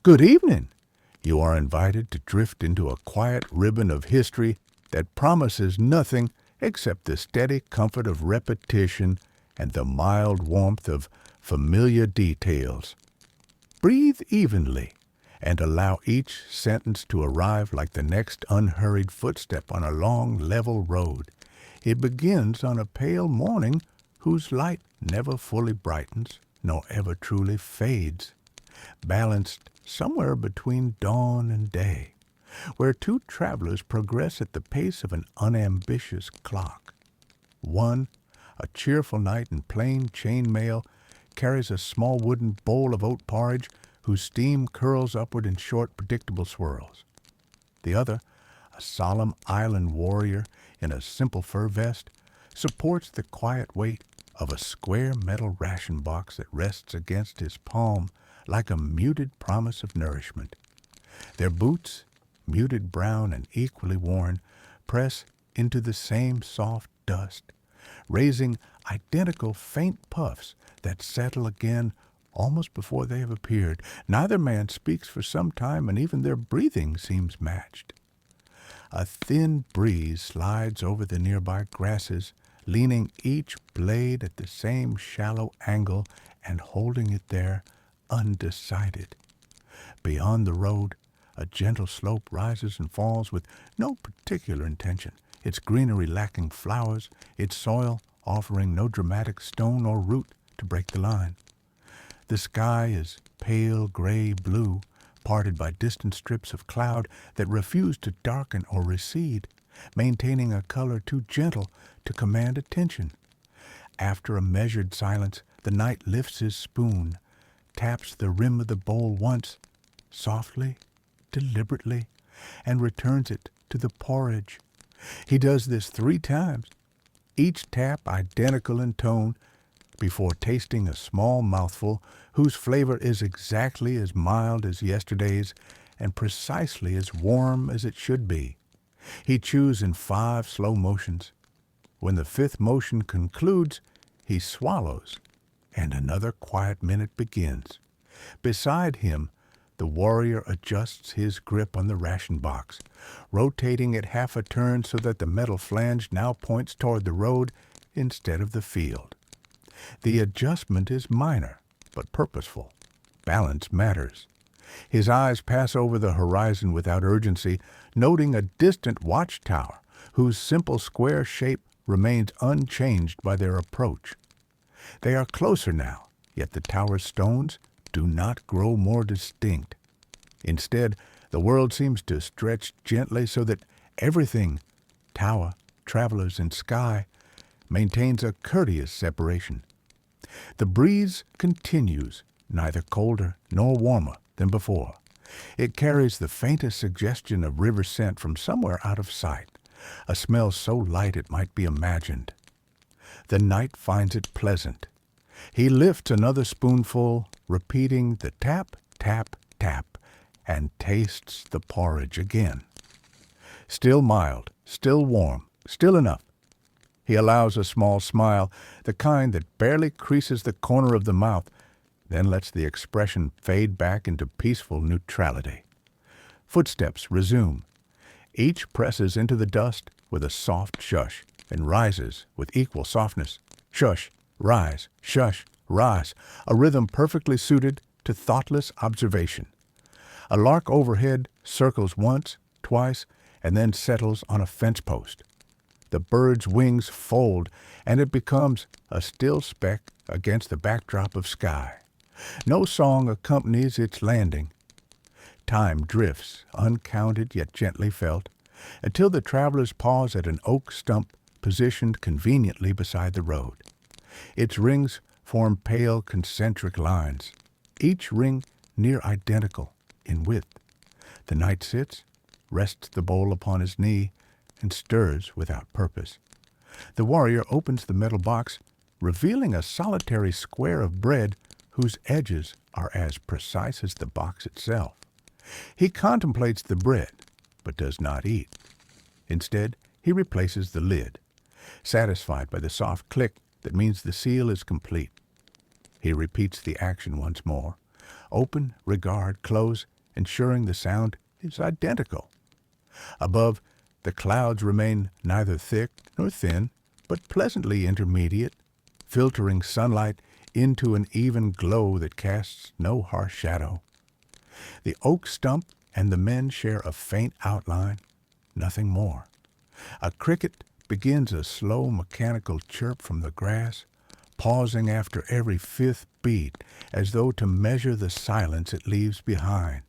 Good evening. You are invited to drift into a quiet ribbon of history that promises nothing except the steady comfort of repetition and the mild warmth of familiar details. Breathe evenly and allow each sentence to arrive like the next unhurried footstep on a long, level road. It begins on a pale morning whose light never fully brightens nor ever truly fades, balanced somewhere between dawn and day, where two travelers progress at the pace of an unambitious clock. One, a cheerful knight in plain chainmail, carries a small wooden bowl of oat porridge whose steam curls upward in short, predictable swirls. The other, a solemn island warrior in a simple fur vest, supports the quiet weight of a square metal ration box that rests against his palm like a muted promise of nourishment. Their boots, muted brown and equally worn, press into the same soft dust, raising identical faint puffs that settle again almost before they have appeared. Neither man speaks for some time, and even their breathing seems matched. A thin breeze slides over the nearby grasses, leaning each blade at the same shallow angle and holding it there undecided. Beyond the road, a gentle slope rises and falls with no particular intention, its greenery lacking flowers, its soil offering no dramatic stone or root to break the line. The sky is pale gray blue, parted by distant strips of cloud that refuse to darken or recede, maintaining a color too gentle to command attention. After a measured silence, the knight lifts his spoon, taps the rim of the bowl once, softly, deliberately, and returns it to the porridge. He does this 3 times, each tap identical in tone, before tasting a small mouthful whose flavor is exactly as mild as yesterday's and precisely as warm as it should be. He chews in 5 slow motions. When the 5th motion concludes, he swallows, and another quiet minute begins. Beside him, the warrior adjusts his grip on the ration box, rotating it half a turn so that the metal flange now points toward the road instead of the field. The adjustment is minor, but purposeful. Balance matters. His eyes pass over the horizon without urgency, noting a distant watchtower whose simple square shape remains unchanged by their approach. They are closer now, yet the tower's stones do not grow more distinct. Instead, the world seems to stretch gently so that everything, tower, travelers, and sky, maintains a courteous separation. The breeze continues, neither colder nor warmer than before. It carries the faintest suggestion of river scent from somewhere out of sight, a smell so light it might be imagined. The knight finds it pleasant. He lifts another spoonful, repeating the tap, tap, tap, and tastes the porridge again. Still mild, still warm, still enough. He allows a small smile, the kind that barely creases the corner of the mouth, then lets the expression fade back into peaceful neutrality. Footsteps resume. Each presses into the dust with a soft shush and rises with equal softness. Shush, rise, shush, rise, a rhythm perfectly suited to thoughtless observation. A lark overhead circles once, twice, and then settles on a fence post. The bird's wings fold, and it becomes a still speck against the backdrop of sky. No song accompanies its landing. Time drifts, uncounted yet gently felt, until the travelers pause at an oak stump positioned conveniently beside the road. Its rings form pale concentric lines, each ring near identical in width. The knight sits, rests the bowl upon his knee, and stirs without purpose. The warrior opens the metal box, revealing a solitary square of bread whose edges are as precise as the box itself. He contemplates the bread, but does not eat. Instead, he replaces the lid, satisfied by the soft click that means the seal is complete. He repeats the action once more. Open, regard, close, ensuring the sound is identical. Above, the clouds remain neither thick nor thin, but pleasantly intermediate, filtering sunlight into an even glow that casts no harsh shadow. The oak stump and the men share a faint outline, nothing more. A cricket begins a slow mechanical chirp from the grass, pausing after every fifth beat as though to measure the silence it leaves behind.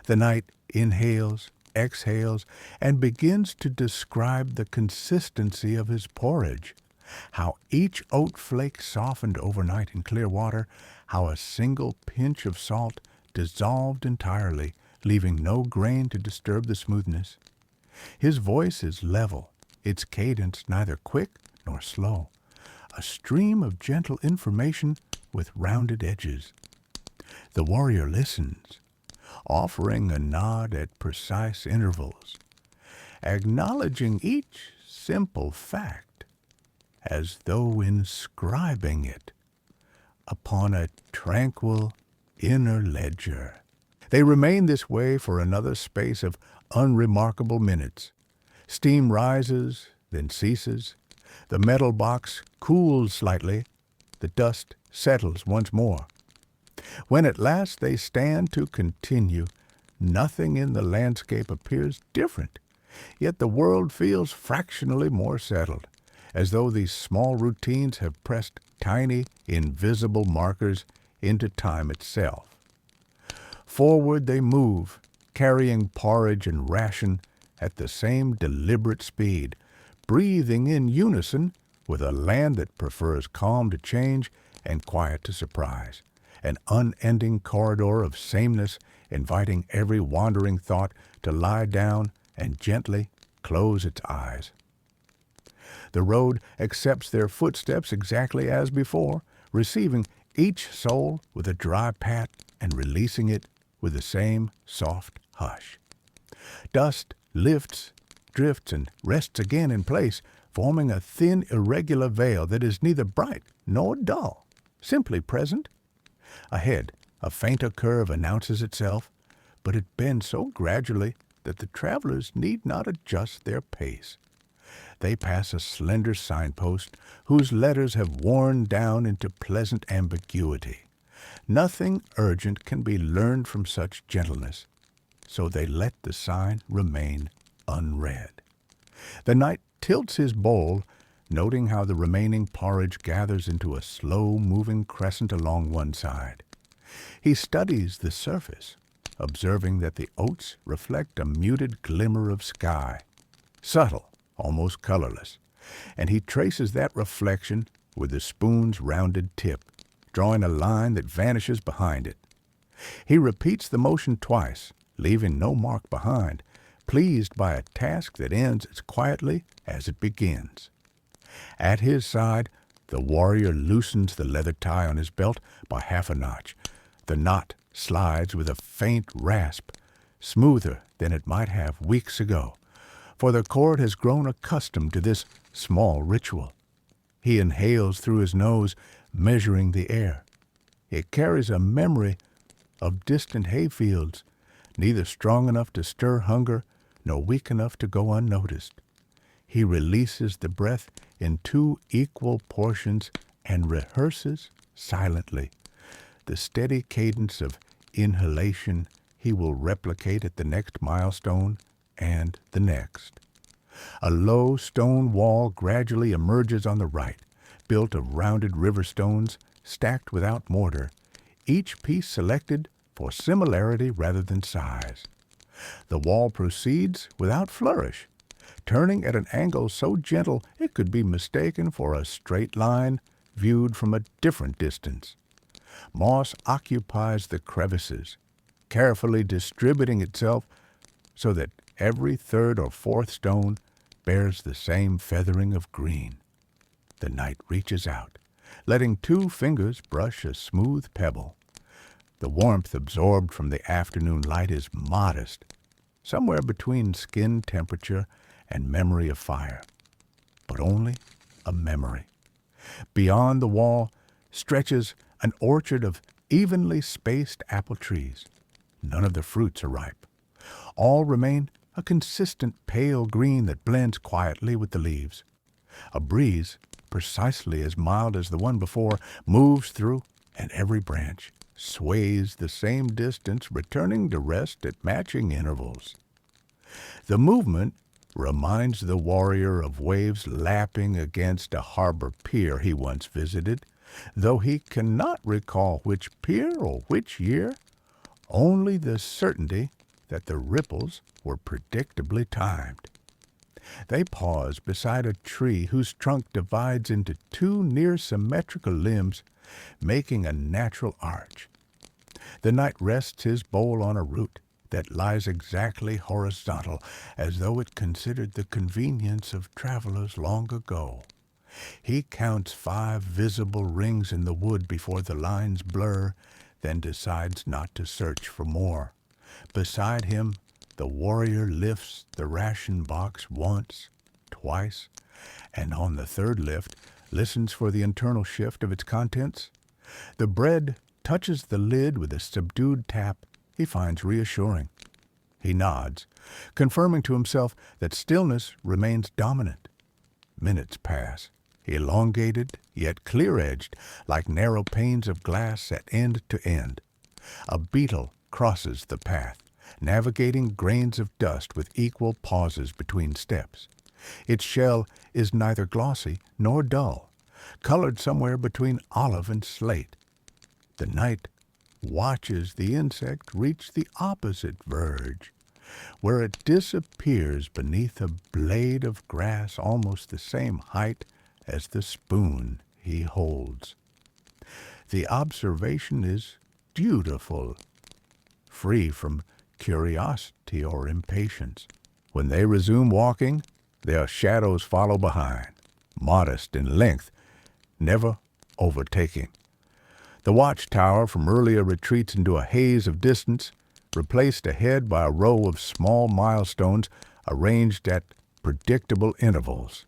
The night inhales, exhales, and begins to describe the consistency of his porridge, how each oat flake softened overnight in clear water, how a single pinch of salt dissolved entirely, leaving no grain to disturb the smoothness. His voice is level, its cadence neither quick nor slow, a stream of gentle information with rounded edges. The warrior listens, offering a nod at precise intervals, acknowledging each simple fact as though inscribing it upon a tranquil inner ledger. They remain this way for another space of unremarkable minutes. Steam rises, then ceases. The metal box cools slightly. The dust settles once more. When at last they stand to continue, nothing in the landscape appears different, yet the world feels fractionally more settled, as though these small routines have pressed tiny, invisible markers into time itself. Forward they move, carrying porridge and ration at the same deliberate speed, breathing in unison with a land that prefers calm to change and quiet to surprise, an unending corridor of sameness inviting every wandering thought to lie down and gently close its eyes. The road accepts their footsteps exactly as before, receiving each soul with a dry pat and releasing it with the same soft hush. Dust lifts, drifts, and rests again in place, forming a thin, irregular veil that is neither bright nor dull, simply present. Ahead, a fainter curve announces itself, but it bends so gradually that the travelers need not adjust their pace. They pass a slender signpost whose letters have worn down into pleasant ambiguity. Nothing urgent can be learned from such gentleness, so they let the sign remain unread. The knight tilts his bowl, noting how the remaining porridge gathers into a slow-moving crescent along one side. He studies the surface, observing that the oats reflect a muted glimmer of sky, subtle, almost colorless, and he traces that reflection with the spoon's rounded tip, drawing a line that vanishes behind it. He repeats the motion twice, leaving no mark behind, pleased by a task that ends as quietly as it begins. At his side, the warrior loosens the leather tie on his belt by half a notch. The knot slides with a faint rasp, smoother than it might have weeks ago, for the cord has grown accustomed to this small ritual. He inhales through his nose, measuring the air. It carries a memory of distant hayfields, neither strong enough to stir hunger nor weak enough to go unnoticed. He releases the breath in 2 equal portions and rehearses silently. The steady cadence of inhalation he will replicate at the next milestone and the next. A low stone wall gradually emerges on the right, built of rounded river stones stacked without mortar, each piece selected for similarity rather than size. The wall proceeds without flourish, turning at an angle so gentle it could be mistaken for a straight line viewed from a different distance. Moss occupies the crevices, carefully distributing itself so that every 3rd or 4th stone bears the same feathering of green. The knight reaches out, letting 2 fingers brush a smooth pebble. The warmth absorbed from the afternoon light is modest, somewhere between skin temperature and memory of fire, but only a memory. Beyond the wall stretches an orchard of evenly spaced apple trees, none of the fruits are ripe. All remain a consistent pale green that blends quietly with the leaves. A breeze, precisely as mild as the one before, moves through, and every branch sways the same distance, returning to rest at matching intervals. The movement reminds the warrior of waves lapping against a harbor pier he once visited, though he cannot recall which pier or which year, only the certainty that the ripples were predictably timed. They pause beside a tree whose trunk divides into two near-symmetrical limbs, making a natural arch. The knight rests his bowl on a root that lies exactly horizontal, as though it considered the convenience of travelers long ago. He counts 5 visible rings in the wood before the lines blur, then decides not to search for more. Beside him, the warrior lifts the ration box once, twice, and on the third lift listens for the internal shift of its contents. The bread touches the lid with a subdued tap he finds reassuring. He nods, confirming to himself that stillness remains dominant. Minutes pass, elongated yet clear-edged, like narrow panes of glass at end to end. A beetle crosses the path, navigating grains of dust with equal pauses between steps. Its shell is neither glossy nor dull, colored somewhere between olive and slate. The knight watches the insect reach the opposite verge, where it disappears beneath a blade of grass almost the same height as the spoon he holds. The observation is dutiful, free from curiosity or impatience. When they resume walking, their shadows follow behind, modest in length, never overtaking. The watchtower from earlier retreats into a haze of distance, replaced ahead by a row of small milestones arranged at predictable intervals.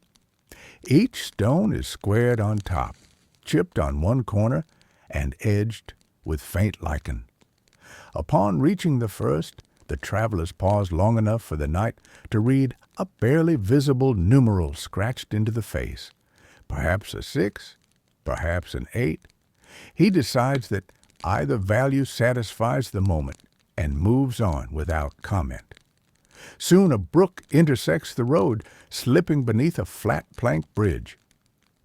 Each stone is squared on top, chipped on one corner, and edged with faint lichen. Upon reaching the first, the travelers pause long enough for the knight to read a barely visible numeral scratched into the face. Perhaps a 6, perhaps an 8. He decides that either value satisfies the moment and moves on without comment. Soon a brook intersects the road, slipping beneath a flat plank bridge.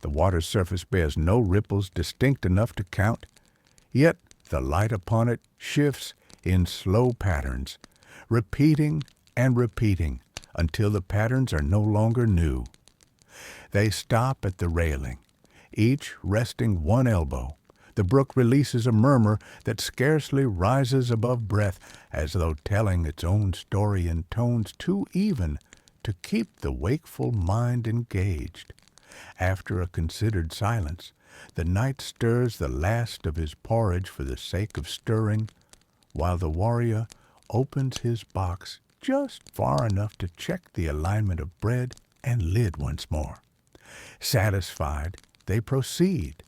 The water's surface bears no ripples distinct enough to count, yet the light upon it shifts in slow patterns, repeating and repeating until the patterns are no longer new. They stop at the railing, each resting one elbow. The brook releases a murmur that scarcely rises above breath, as though telling its own story in tones too even to keep the wakeful mind engaged. After a considered silence, the knight stirs the last of his porridge for the sake of stirring, while the warrior opens his box just far enough to check the alignment of bread and lid once more. Satisfied, they proceed,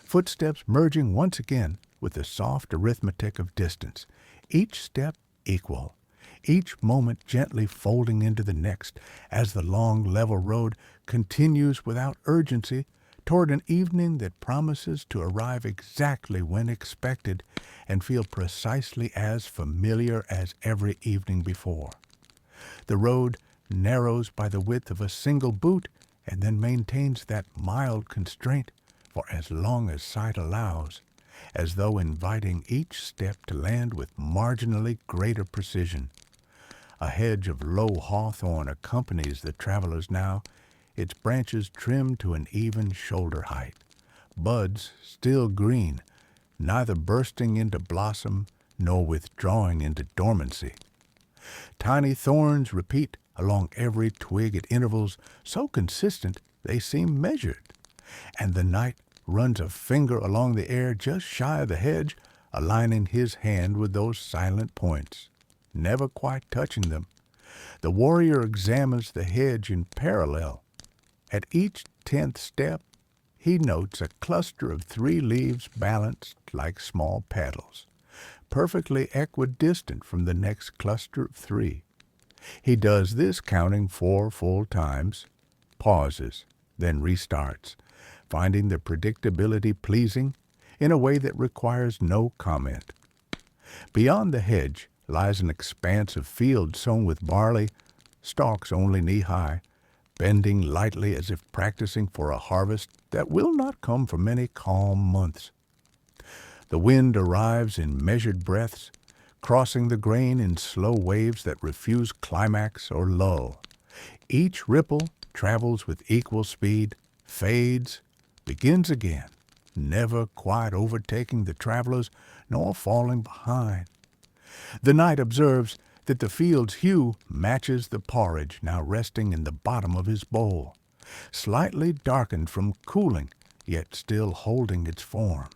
footsteps merging once again with the soft arithmetic of distance, each step equal, each moment gently folding into the next as the long level road continues without urgency toward an evening that promises to arrive exactly when expected and feel precisely as familiar as every evening before. The road narrows by the width of a single boot and then maintains that mild constraint for as long as sight allows, as though inviting each step to land with marginally greater precision. A hedge of low hawthorn accompanies the travelers now, its branches trimmed to an even shoulder height, buds still green, neither bursting into blossom nor withdrawing into dormancy. Tiny thorns repeat along every twig at intervals so consistent they seem measured, and the knight runs a finger along the air just shy of the hedge, aligning his hand with those silent points, never quite touching them. The warrior examines the hedge in parallel. At each 10th step, he notes a cluster of 3 leaves balanced like small petals, perfectly equidistant from the next cluster of 3. He does this counting 4 full times, pauses, then restarts, finding the predictability pleasing in a way that requires no comment. Beyond the hedge lies an expanse of field sown with barley, stalks only knee-high, bending lightly as if practicing for a harvest that will not come for many calm months. The wind arrives in measured breaths, crossing the grain in slow waves that refuse climax or lull. Each ripple travels with equal speed, fades, begins again, never quite overtaking the travelers nor falling behind. The knight observes that the field's hue matches the porridge now resting in the bottom of his bowl, slightly darkened from cooling, yet still holding its form.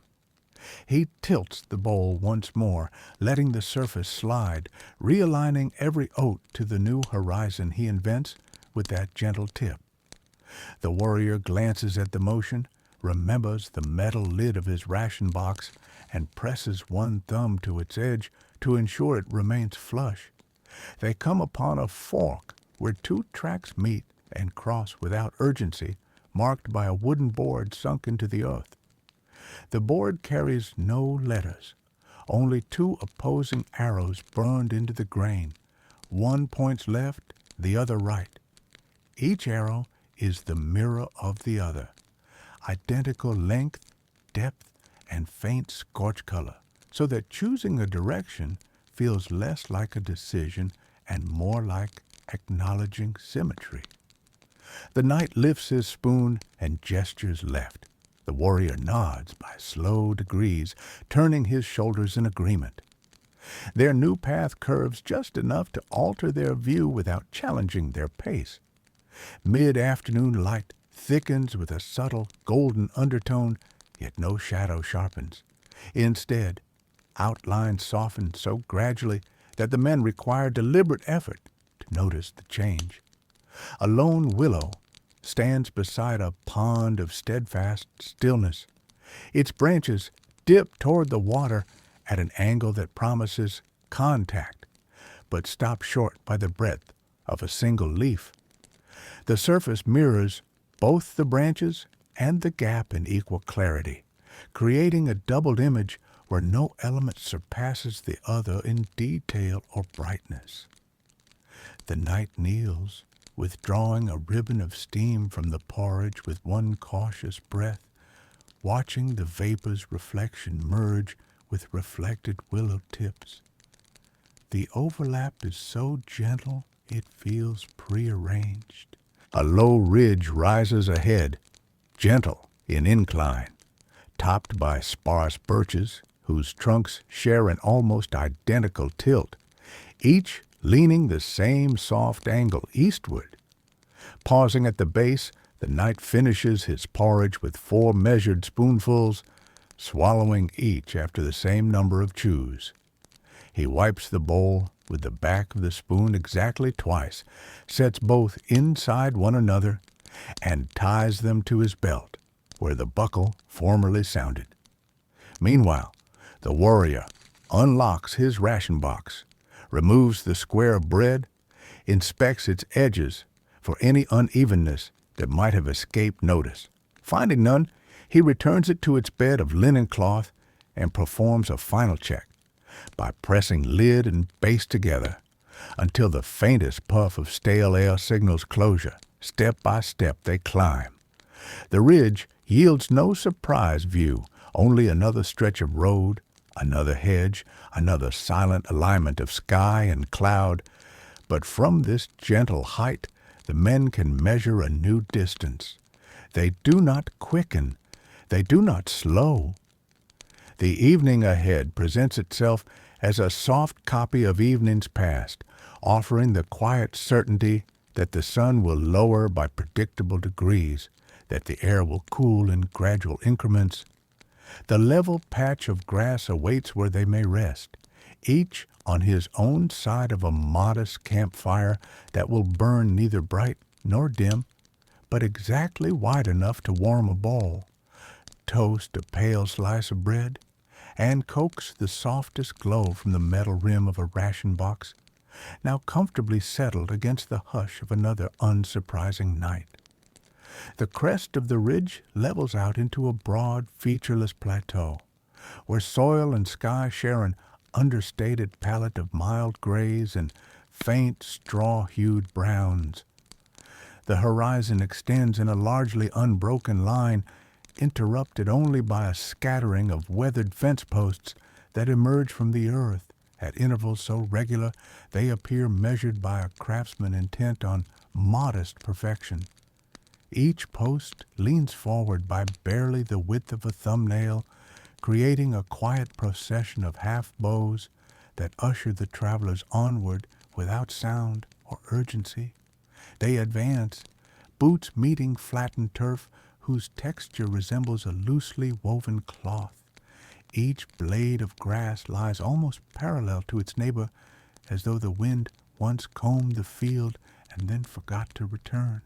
He tilts the bowl once more, letting the surface slide, realigning every oat to the new horizon he invents with that gentle tip. The warrior glances at the motion, remembers the metal lid of his ration box, and presses one thumb to its edge to ensure it remains flush. They come upon a fork where 2 tracks meet and cross without urgency, marked by a wooden board sunk into the earth. The board carries no letters, only 2 opposing arrows burned into the grain. One points left, the other right. Each arrow is the mirror of the other, identical length, depth, and faint scorch color, so that choosing a direction feels less like a decision and more like acknowledging symmetry. The knight lifts his spoon and gestures left. The warrior nods by slow degrees, turning his shoulders in agreement. Their new path curves just enough to alter their view without challenging their pace. Mid-afternoon light thickens with a subtle golden undertone, yet no shadow sharpens. Instead, outlines soften so gradually that the men require deliberate effort to notice the change. A lone willow stands beside a pond of steadfast stillness. Its branches dip toward the water at an angle that promises contact, but stop short by the breadth of a single leaf. The surface mirrors both the branches and the gap in equal clarity, creating a doubled image where no element surpasses the other in detail or brightness. The knight kneels, withdrawing a ribbon of steam from the porridge with one cautious breath, watching the vapor's reflection merge with reflected willow tips. The overlap is so gentle it feels prearranged. A low ridge rises ahead, gentle in incline, topped by sparse birches whose trunks share an almost identical tilt, each leaning the same soft angle eastward. Pausing at the base, the knight finishes his porridge with 4 measured spoonfuls, swallowing each after the same number of chews. He wipes the bowl with the back of the spoon exactly twice, sets both inside one another, and ties them to his belt, where the buckle formerly sounded. Meanwhile, the warrior unlocks his ration box, removes the square of bread, inspects its edges for any unevenness that might have escaped notice. Finding none, he returns it to its bed of linen cloth and performs a final check by pressing lid and base together until the faintest puff of stale air signals closure. Step by step they climb. The ridge yields no surprise view, only another stretch of road, another hedge, another silent alignment of sky and cloud. But from this gentle height, the men can measure a new distance. They do not quicken. They do not slow. The evening ahead presents itself as a soft copy of evenings past, offering the quiet certainty that the sun will lower by predictable degrees, that the air will cool in gradual increments. The level patch of grass awaits where they may rest, each on his own side of a modest campfire that will burn neither bright nor dim, but exactly wide enough to warm a bowl. Toast a pale slice of bread, and coax the softest glow from the metal rim of a ration box, now comfortably settled against the hush of another unsurprising night. The crest of the ridge levels out into a broad, featureless plateau, where soil and sky share an understated palette of mild grays and faint, straw-hued browns. The horizon extends in a largely unbroken line, interrupted only by a scattering of weathered fence posts that emerge from the earth at intervals so regular they appear measured by a craftsman intent on modest perfection. Each post leans forward by barely the width of a thumbnail, creating a quiet procession of half-bows that usher the travelers onward without sound or urgency. They advance, boots meeting flattened turf whose texture resembles a loosely woven cloth. Each blade of grass lies almost parallel to its neighbor, as though the wind once combed the field and then forgot to return.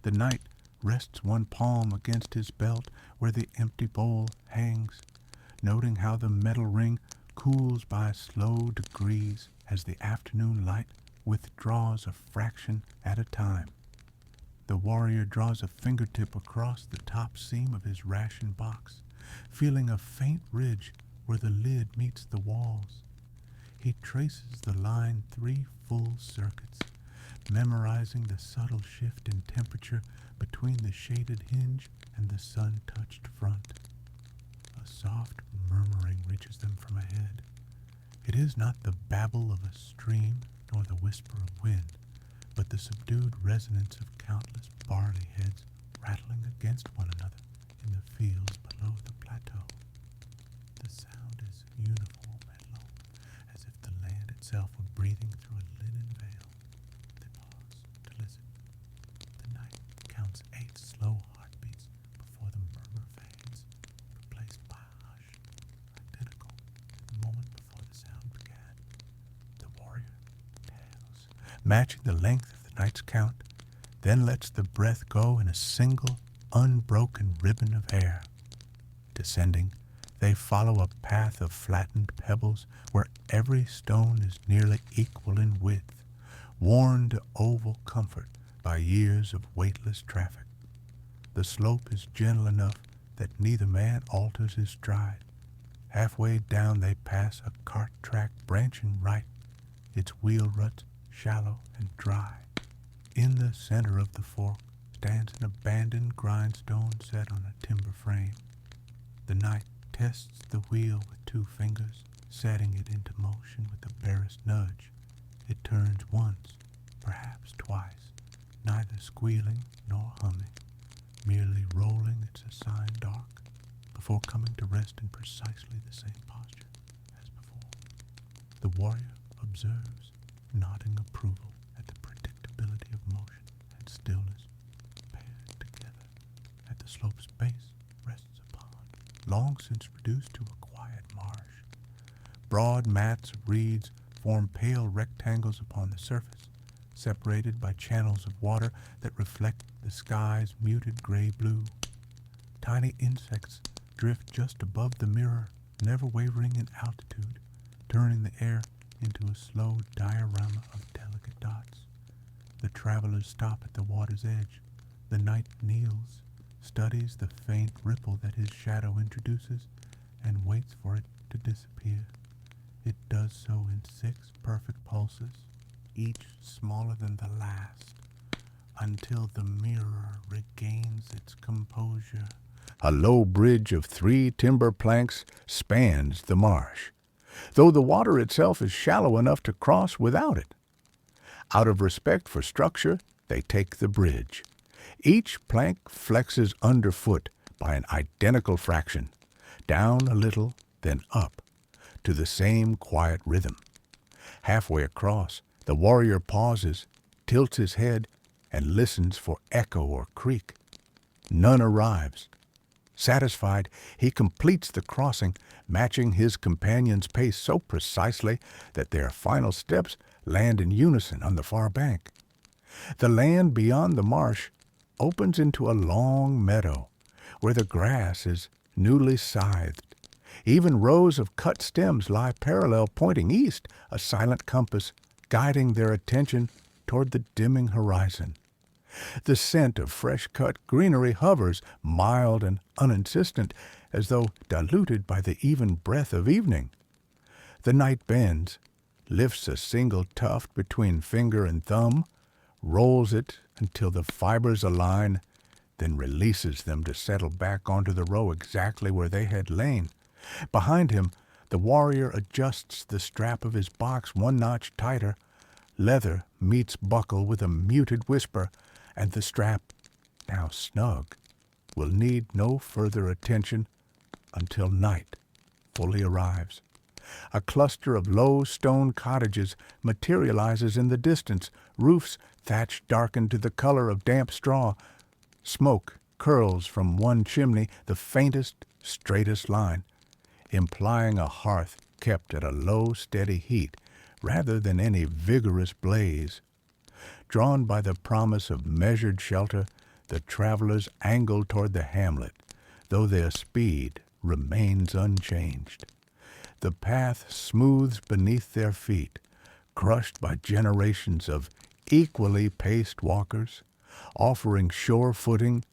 The knight rests one palm against his belt where the empty bowl hangs, noting how the metal ring cools by slow degrees as the afternoon light withdraws a fraction at a time. The warrior draws a fingertip across the top seam of his ration box, feeling a faint ridge where the lid meets the walls. He traces the line 3 full circuits, memorizing the subtle shift in temperature between the shaded hinge and the sun-touched front. A soft murmuring reaches them from ahead. It is not the babble of a stream nor the whisper of wind, but the subdued resonance of countless barley heads rattling against one another in the fields below the plateau. The sound is uniform and low, as if the land itself were breathing through a linen veil. They pause to listen. The night counts 8 slow heartbeats before the murmur fades, replaced by a hush, identical to the moment before the sound began. The warrior tails, matching the length of the night's count, then lets the breath go in a single, unbroken ribbon of air. Descending, they follow a path of flattened pebbles where every stone is nearly equal in width, worn to oval comfort by years of weightless traffic. The slope is gentle enough that neither man alters his stride. Halfway down they pass a cart track branching right, its wheel ruts shallow and dry. In the center of the fork stands an abandoned grindstone set on a timber frame. The knight tests the wheel with 2 fingers, setting it into motion with the barest nudge. It turns once, perhaps twice, neither squealing nor humming, merely rolling its assigned arc before coming to rest in precisely the same posture as before. The warrior observes, nodding approval at the predictability of motion and stillness paired together. At the slope's base rests a pond, long since reduced to a quiet marsh. Broad mats of reeds form pale rectangles upon the surface, separated by channels of water that reflect the sky's muted gray-blue. Tiny insects drift just above the mirror, never wavering in altitude, turning the air into a slow diorama of delicate dots. The travelers stop at the water's edge. The knight kneels, studies the faint ripple that his shadow introduces, and waits for it to disappear. It does so in 6 perfect pulses, each smaller than the last, until the mirror regains its composure. A low bridge of 3 timber planks spans the marsh, though the water itself is shallow enough to cross without it. Out of respect for structure, they take the bridge. Each plank flexes underfoot by an identical fraction, down a little, then up, to the same quiet rhythm. Halfway across, the warrior pauses, tilts his head, and listens for echo or creak. None arrives. Satisfied, he completes the crossing, matching his companion's pace so precisely that their final steps land in unison on the far bank. The land beyond the marsh opens into a long meadow, where the grass is newly scythed. Even rows of cut stems lie parallel, pointing east, a silent compass guiding their attention toward the dimming horizon. The scent of fresh-cut greenery hovers, mild and uninsistent, as though diluted by the even breath of evening. The night bends, lifts a single tuft between finger and thumb, rolls it until the fibers align, then releases them to settle back onto the row exactly where they had lain. Behind him, the warrior adjusts the strap of his box one notch tighter. Leather meets buckle with a muted whisper, and the strap, now snug, will need no further attention until night fully arrives. A cluster of low stone cottages materializes in the distance, roofs thatched darkened to the color of damp straw. Smoke curls from one chimney, the faintest, straightest line, implying a hearth kept at a low, steady heat rather than any vigorous blaze. Drawn by the promise of measured shelter, the travelers angle toward the hamlet, though their speed remains unchanged. The path smooths beneath their feet, crushed by generations of equally paced walkers, offering sure footing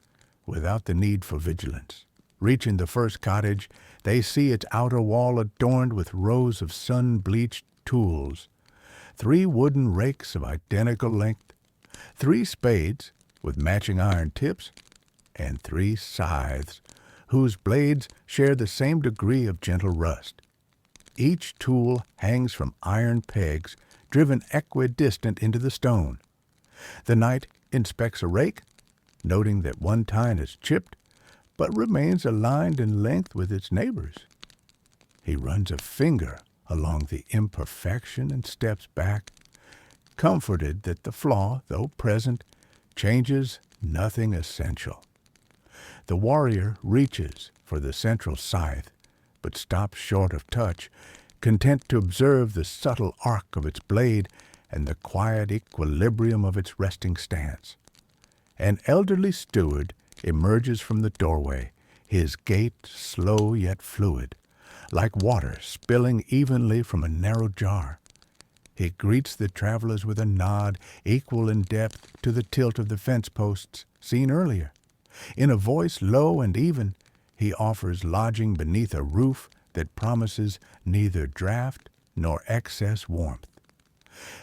without the need for vigilance. Reaching the first cottage, they see its outer wall adorned with rows of sun-bleached tools, 3 wooden rakes of identical length, 3 spades with matching iron tips, and 3 scythes whose blades share the same degree of gentle rust. Each tool hangs from iron pegs driven equidistant into the stone. The knight inspects a rake, noting that one tine is chipped, but remains aligned in length with its neighbors. He runs a finger along the imperfection and steps back, comforted that the flaw, though present, changes nothing essential. The warrior reaches for the central scythe, but stops short of touch, content to observe the subtle arc of its blade and the quiet equilibrium of its resting stance. An elderly steward emerges from the doorway, his gait slow yet fluid, like water spilling evenly from a narrow jar. He greets the travelers with a nod equal in depth to the tilt of the fence posts seen earlier. In a voice low and even, he offers lodging beneath a roof that promises neither draught nor excess warmth.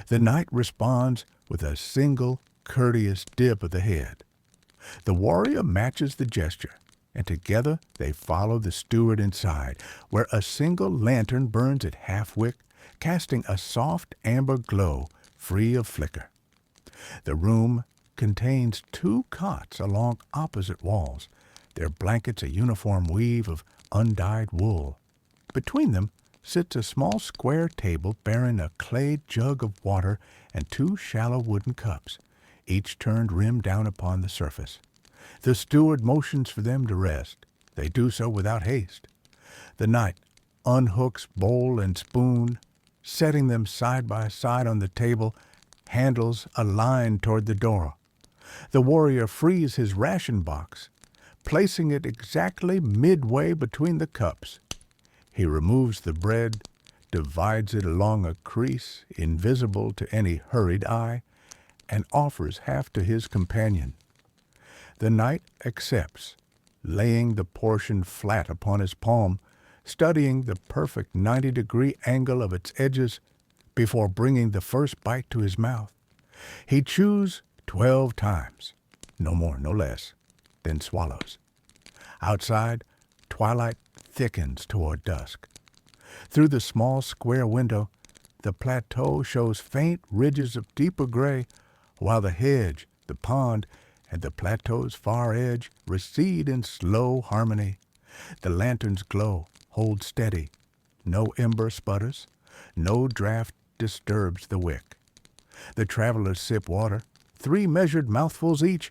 The knight responds with a single courteous dip of the head. The warrior matches the gesture, and together they follow the steward inside, where a single lantern burns at half-wick, casting a soft amber glow free of flicker. The room contains 2 cots along opposite walls, their blankets a uniform weave of undyed wool. Between them sits a small square table bearing a clay jug of water and 2 shallow wooden cups, each turned rim down upon the surface. The steward motions for them to rest. They do so without haste. The knight unhooks bowl and spoon, setting them side by side on the table, handles aligned toward the door. The warrior frees his ration box, placing it exactly midway between the cups. He removes the bread, divides it along a crease invisible to any hurried eye, and offers half to his companion. The knight accepts, laying the portion flat upon his palm, studying the perfect 90-degree angle of its edges before bringing the first bite to his mouth. He chews 12 times, no more, no less, then swallows. Outside, twilight thickens toward dusk. Through the small square window, the plateau shows faint ridges of deeper gray, while the hedge, the pond, and the plateau's far edge recede in slow harmony. The lantern's glow holds steady. No ember sputters. No draught disturbs the wick. The travelers sip water, 3 measured mouthfuls each,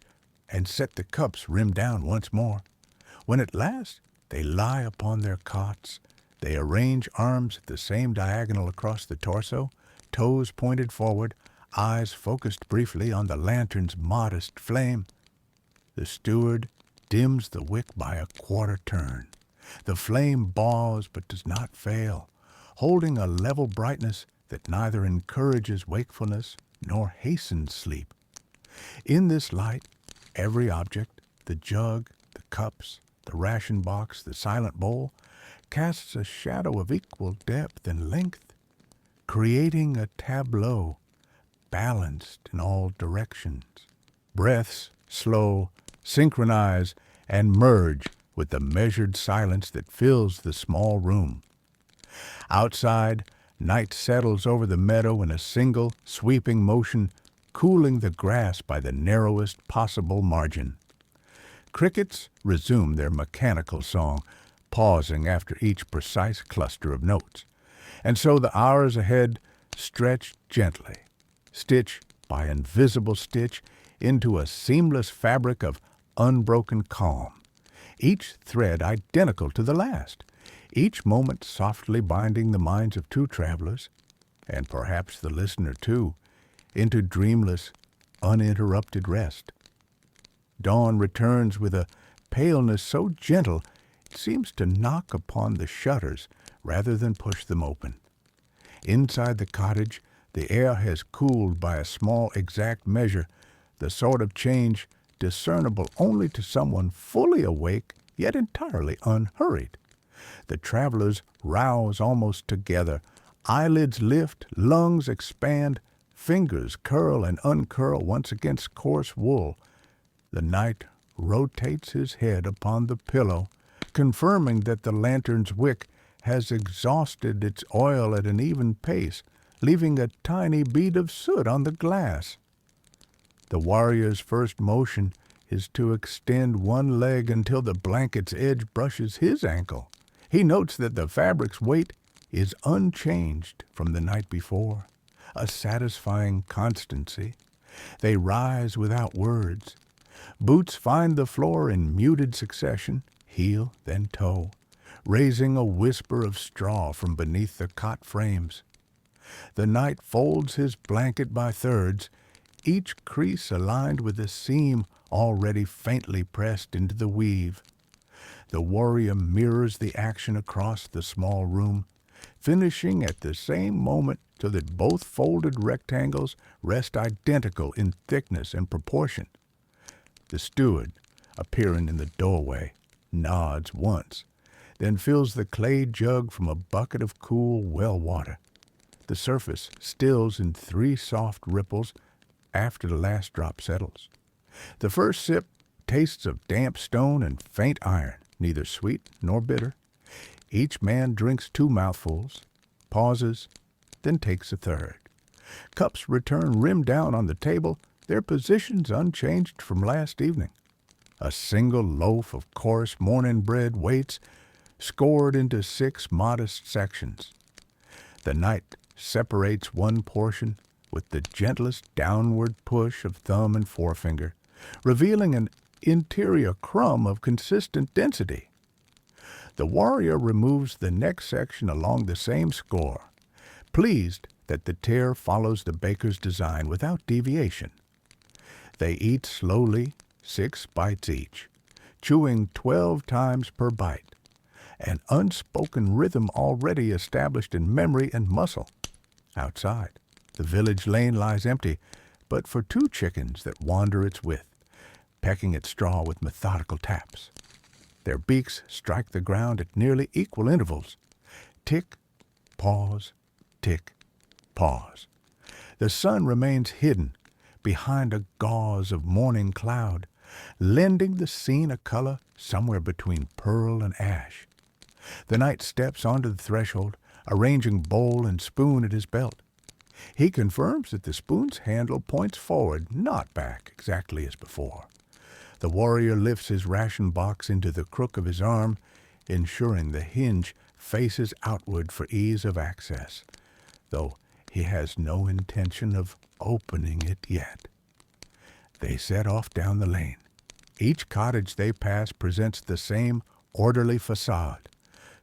and set the cups rim down once more. When at last they lie upon their cots, they arrange arms at the same diagonal across the torso, toes pointed forward, eyes focused briefly on the lantern's modest flame. The steward dims the wick by a quarter turn, The flame bows but does not fail, holding a level brightness that neither encourages wakefulness nor hastens sleep. In this light, every object, the jug, the cups, the ration box, the silent bowl, casts a shadow of equal depth and length, creating a tableau balanced in all directions. Breaths slow, synchronize, and merge with the measured silence that fills the small room. Outside, night settles over the meadow in a single, sweeping motion, cooling the grass by the narrowest possible margin. Crickets resume their mechanical song, pausing after each precise cluster of notes. And so the hours ahead stretch gently, stitch by invisible stitch, into a seamless fabric of unbroken calm, each thread identical to the last, each moment softly binding the minds of two travelers, and perhaps the listener too, into dreamless, uninterrupted rest. Dawn returns with a paleness so gentle it seems to knock upon the shutters rather than push them open. Inside the cottage, the air has cooled by a small exact measure, the sort of change discernible only to someone fully awake yet entirely unhurried. The travelers rouse almost together. Eyelids lift, lungs expand, fingers curl and uncurl once against coarse wool. The night rotates his head upon the pillow, confirming that the lantern's wick has exhausted its oil at an even pace, leaving a tiny bead of soot on the glass. The warrior's first motion is to extend one leg until the blanket's edge brushes his ankle. He notes that the fabric's weight is unchanged from the night before, a satisfying constancy. They rise without words. Boots find the floor in muted succession, heel then toe, raising a whisper of straw from beneath the cot frames. The night folds his blanket by thirds, each crease aligned with a seam already faintly pressed into the weave. The warrior mirrors the action across the small room, finishing at the same moment so that both folded rectangles rest identical in thickness and proportion. The steward, appearing in the doorway, nods once, then fills the clay jug from a bucket of cool well water. The surface stills in 3 soft ripples after the last drop settles. The first sip tastes of damp stone and faint iron, neither sweet nor bitter. Each man drinks 2 mouthfuls, pauses, then takes a third. Cups return rim down on the table, their positions unchanged from last evening. A single loaf of coarse morning bread waits, scored into 6 modest sections. The night separates one portion with the gentlest downward push of thumb and forefinger, revealing an interior crumb of consistent density. The warrior removes the next section along the same score, pleased that the tear follows the baker's design without deviation. They eat slowly, 6 bites each, chewing 12 times per bite, an unspoken rhythm already established in memory and muscle. Outside, the village lane lies empty, but for 2 chickens that wander its width, pecking at straw with methodical taps. Their beaks strike the ground at nearly equal intervals. Tick, pause, tick, pause. The sun remains hidden behind a gauze of morning cloud, lending the scene a color somewhere between pearl and ash. The knight steps onto the threshold, arranging bowl and spoon at his belt. He confirms that the spoon's handle points forward, not back, exactly as before. The warrior lifts his ration box into the crook of his arm, ensuring the hinge faces outward for ease of access, though he has no intention of opening it yet. They set off down the lane. Each cottage they pass presents the same orderly facade.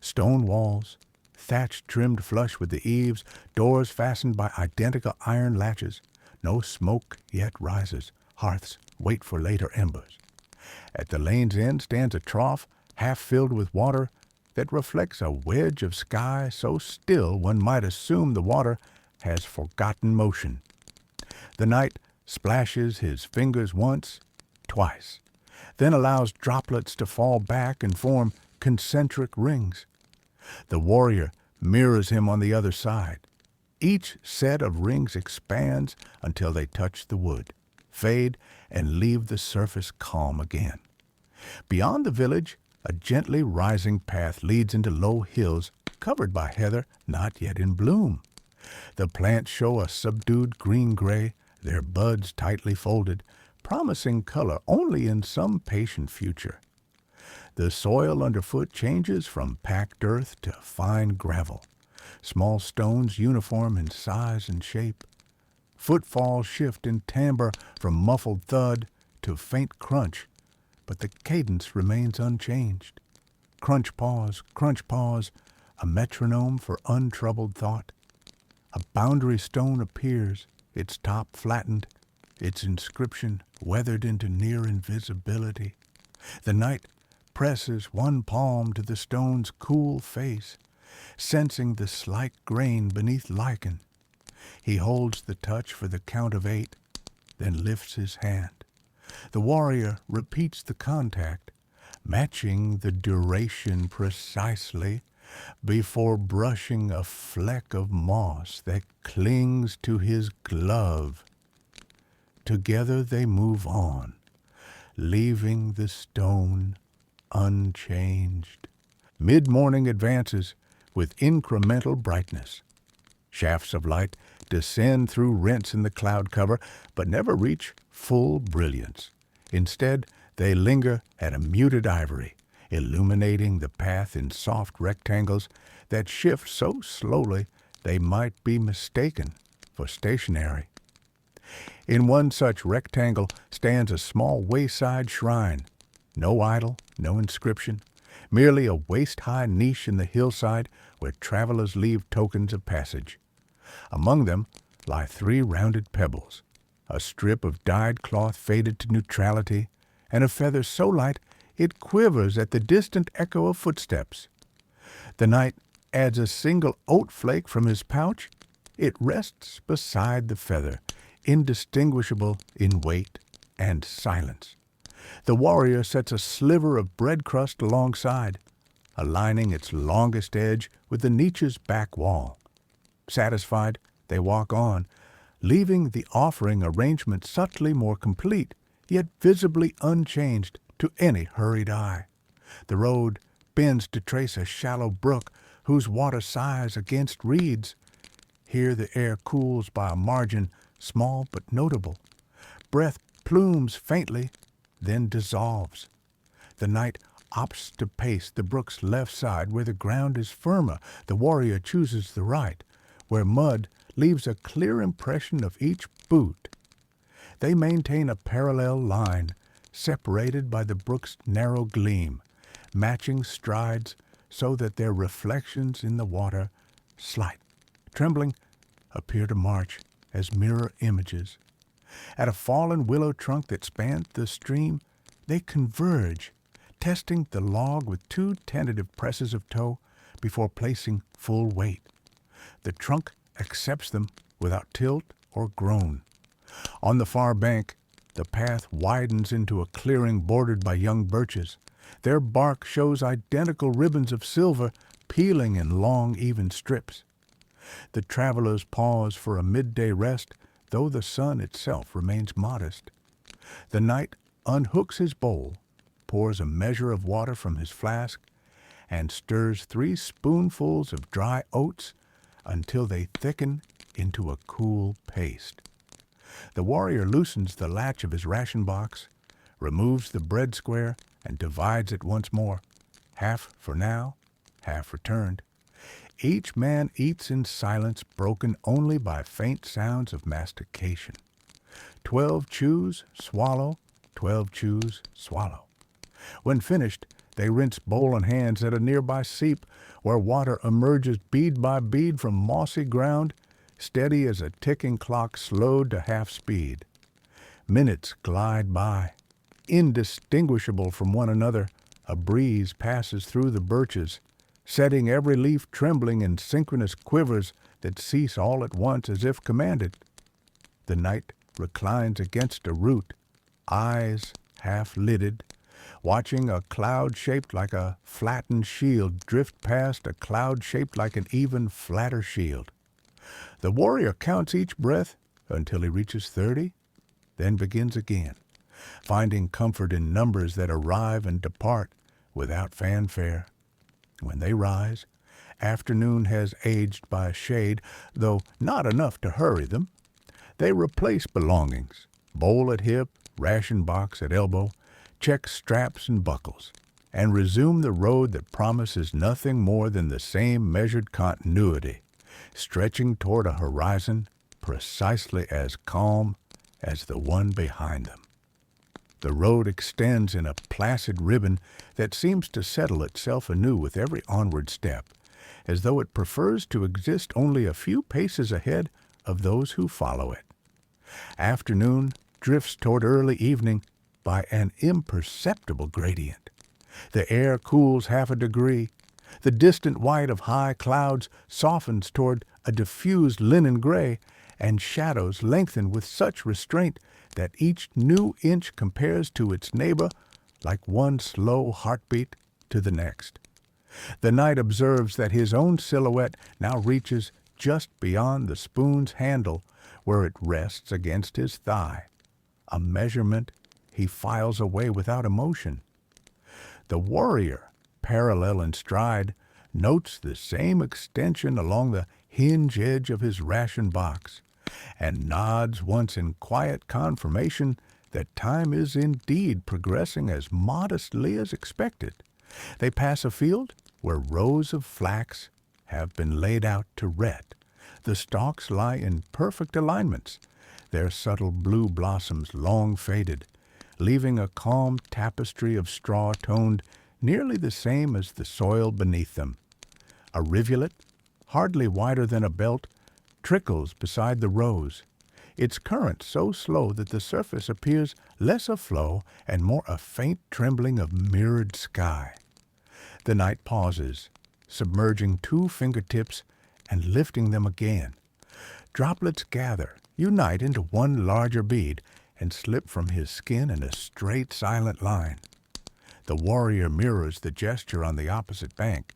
Stone walls, thatch trimmed flush with the eaves, doors fastened by identical iron latches. No smoke yet rises. Hearths wait for later embers. At the lane's end stands a trough, half filled with water, that reflects a wedge of sky so still one might assume the water has forgotten motion. The knight splashes his fingers once, twice, then allows droplets to fall back and form concentric rings. The warrior mirrors him on the other side. Each set of rings expands until they touch the wood, fade, and leave the surface calm again. Beyond the village, a gently rising path leads into low hills covered by heather not yet in bloom. The plants show a subdued green-gray, their buds tightly folded, promising color only in some patient future. The soil underfoot changes from packed earth to fine gravel, small stones uniform in size and shape. Footfalls shift in timbre from muffled thud to faint crunch, but the cadence remains unchanged. Crunch pause, a metronome for untroubled thought. A boundary stone appears, its top flattened, its inscription weathered into near invisibility. The knight presses one palm to the stone's cool face, sensing the slight grain beneath lichen. He holds the touch for the count of 8, then lifts his hand. The warrior repeats the contact, matching the duration precisely, before brushing a fleck of moss that clings to his glove. Together they move on, leaving the stone unchanged. Mid-morning advances with incremental brightness. Shafts of light descend through rents in the cloud cover, but never reach full brilliance. Instead, they linger at a muted ivory, illuminating the path in soft rectangles that shift so slowly they might be mistaken for stationary. In one such rectangle stands a small wayside shrine. No idol, no inscription, merely a waist-high niche in the hillside where travelers leave tokens of passage. Among them lie 3 rounded pebbles, a strip of dyed cloth faded to neutrality, and a feather so light it quivers at the distant echo of footsteps. The knight adds a single oat flake from his pouch. It rests beside the feather, indistinguishable in weight and silence. The warrior sets a sliver of bread crust alongside, aligning its longest edge with the niche's back wall. Satisfied, they walk on, leaving the offering arrangement subtly more complete, yet visibly unchanged to any hurried eye. The road bends to trace a shallow brook whose water sighs against reeds. Here the air cools by a margin small but notable. Breath plumes faintly, then dissolves. The knight opts to pace the brook's left side where the ground is firmer. The warrior chooses the right, where mud leaves a clear impression of each boot. They maintain a parallel line, separated by the brook's narrow gleam, matching strides so that their reflections in the water, slight, trembling, appear to march as mirror images. At a fallen willow trunk that spans the stream, they converge, testing the log with 2 tentative presses of toe before placing full weight. The trunk accepts them without tilt or groan. On the far bank, the path widens into a clearing bordered by young birches. Their bark shows identical ribbons of silver peeling in long, even strips. The travelers pause for a midday rest, though the sun itself remains modest. The knight unhooks his bowl, pours a measure of water from his flask, and stirs 3 spoonfuls of dry oats until they thicken into a cool paste. The warrior loosens the latch of his ration box, removes the bread square, and divides it once more, half for now, half returned. Each man eats in silence broken only by faint sounds of mastication. 12 chews, swallow, 12 chews, swallow. When finished, they rinse bowl and hands at a nearby seep where water emerges bead by bead from mossy ground, steady as a ticking clock slowed to half speed. Minutes glide by, indistinguishable from one another. A breeze passes through the birches. setting every leaf trembling in synchronous quivers that cease all at once as if commanded. The knight reclines against a root, eyes half-lidded, watching a cloud shaped like a flattened shield drift past a cloud shaped like an even flatter shield. The warrior counts each breath until he reaches 30, then begins again, finding comfort in numbers that arrive and depart without fanfare. When they rise, afternoon has aged by a shade, though not enough to hurry them. They replace belongings, bowl at hip, ration box at elbow, check straps and buckles, and resume the road that promises nothing more than the same measured continuity, stretching toward a horizon precisely as calm as the one behind them. The road extends in a placid ribbon that seems to settle itself anew with every onward step, as though it prefers to exist only a few paces ahead of those who follow it. Afternoon drifts toward early evening by an imperceptible gradient. The air cools half a degree. The distant white of high clouds softens toward a diffused linen gray, and shadows lengthen with such restraint that each new inch compares to its neighbor like one slow heartbeat to the next. The knight observes that his own silhouette now reaches just beyond the spoon's handle, where it rests against his thigh, a measurement he files away without emotion. The warrior, parallel in stride, notes the same extension along the hinge edge of his ration box, and nods once in quiet confirmation that time is indeed progressing as modestly as expected. They pass a field where rows of flax have been laid out to ret. The stalks lie in perfect alignments, their subtle blue blossoms long faded, leaving a calm tapestry of straw toned nearly the same as the soil beneath them. A rivulet, hardly wider than a belt, trickles beside the rows, its current so slow that the surface appears less a flow and more a faint trembling of mirrored sky. The knight pauses, submerging 2 fingertips and lifting them again. Droplets gather, unite into one larger bead, and slip from his skin in a straight, silent line. The warrior mirrors the gesture on the opposite bank,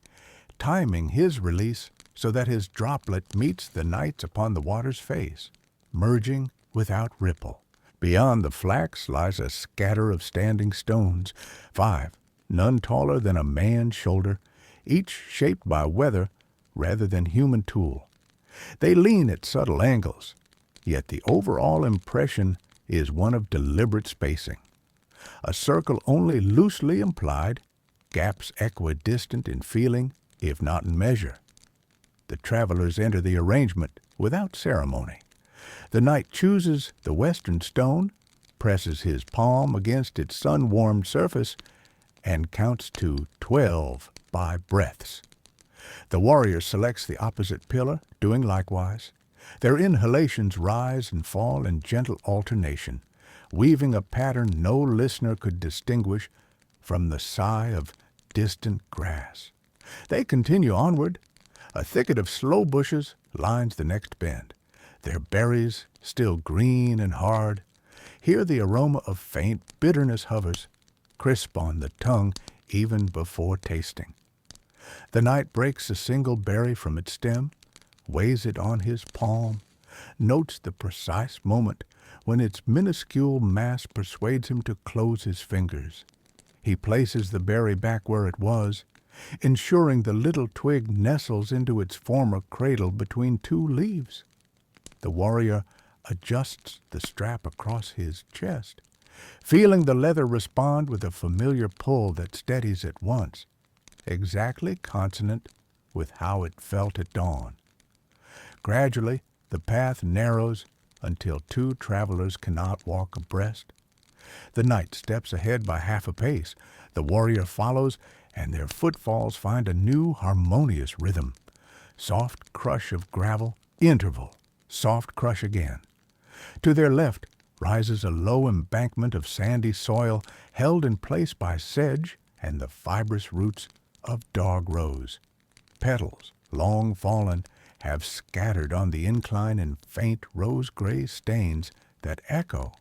timing his release so that his droplet meets the knight's upon the water's face, merging without ripple. Beyond the flax lies a scatter of standing stones, 5, none taller than a man's shoulder, each shaped by weather rather than human tool. They lean at subtle angles, yet the overall impression is one of deliberate spacing. A circle only loosely implied, gaps equidistant in feeling, if not in measure. The travelers enter the arrangement without ceremony. The knight chooses the western stone, presses his palm against its sun-warmed surface, and counts to 12 by breaths. The warrior selects the opposite pillar, doing likewise. Their inhalations rise and fall in gentle alternation, weaving a pattern no listener could distinguish from the sigh of distant grass. They continue onward. A thicket of sloe bushes lines the next bend, their berries still green and hard. Here the aroma of faint bitterness hovers, crisp on the tongue even before tasting. The knight breaks a single berry from its stem, weighs it on his palm, notes the precise moment when its minuscule mass persuades him to close his fingers. He places the berry back where it was, ensuring the little twig nestles into its former cradle between 2 leaves. The warrior adjusts the strap across his chest, feeling the leather respond with a familiar pull that steadies at once, exactly consonant with how it felt at dawn. Gradually, the path narrows until 2 travelers cannot walk abreast. The knight steps ahead by half a pace. The warrior follows, and their footfalls find a new harmonious rhythm. Soft crush of gravel, interval, soft crush again. To their left rises a low embankment of sandy soil held in place by sedge and the fibrous roots of dog rose. petals, long fallen, have scattered on the incline in faint rose-gray stains that echo,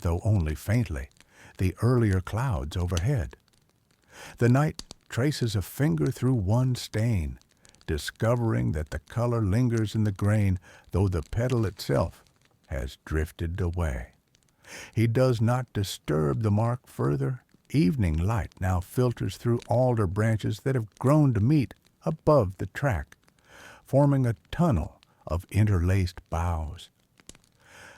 though only faintly, the earlier clouds overhead. The night traces a finger through one stain, discovering that the color lingers in the grain, though the petal itself has drifted away. He does not disturb the mark further. Evening light now filters through alder branches that have grown to meet above the track, forming a tunnel of interlaced boughs.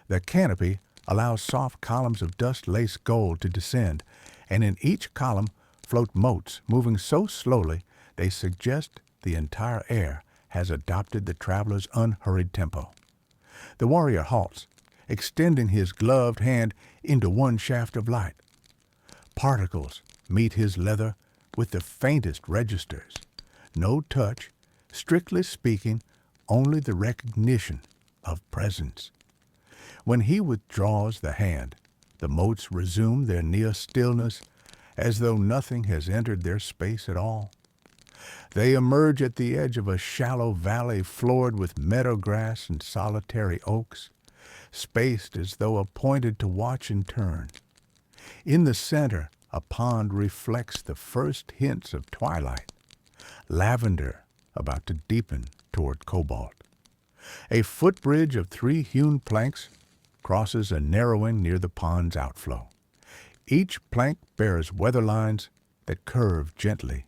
The canopy allows soft columns of dust-lace gold to descend, and in each column float motes moving so slowly they suggest the entire air has adopted the traveler's unhurried tempo. The warrior halts, extending his gloved hand into one shaft of light. Particles meet his leather with the faintest registers. No touch, strictly speaking, only the recognition of presence. When he withdraws the hand, the motes resume their near stillness, as though nothing has entered their space at all. They emerge at the edge of a shallow valley floored with meadow grass and solitary oaks, spaced as though appointed to watch in turn. In the center, a pond reflects the first hints of twilight, lavender about to deepen toward cobalt. A footbridge of 3 hewn planks crosses a narrowing near the pond's outflow. Each plank bears weather lines that curve gently,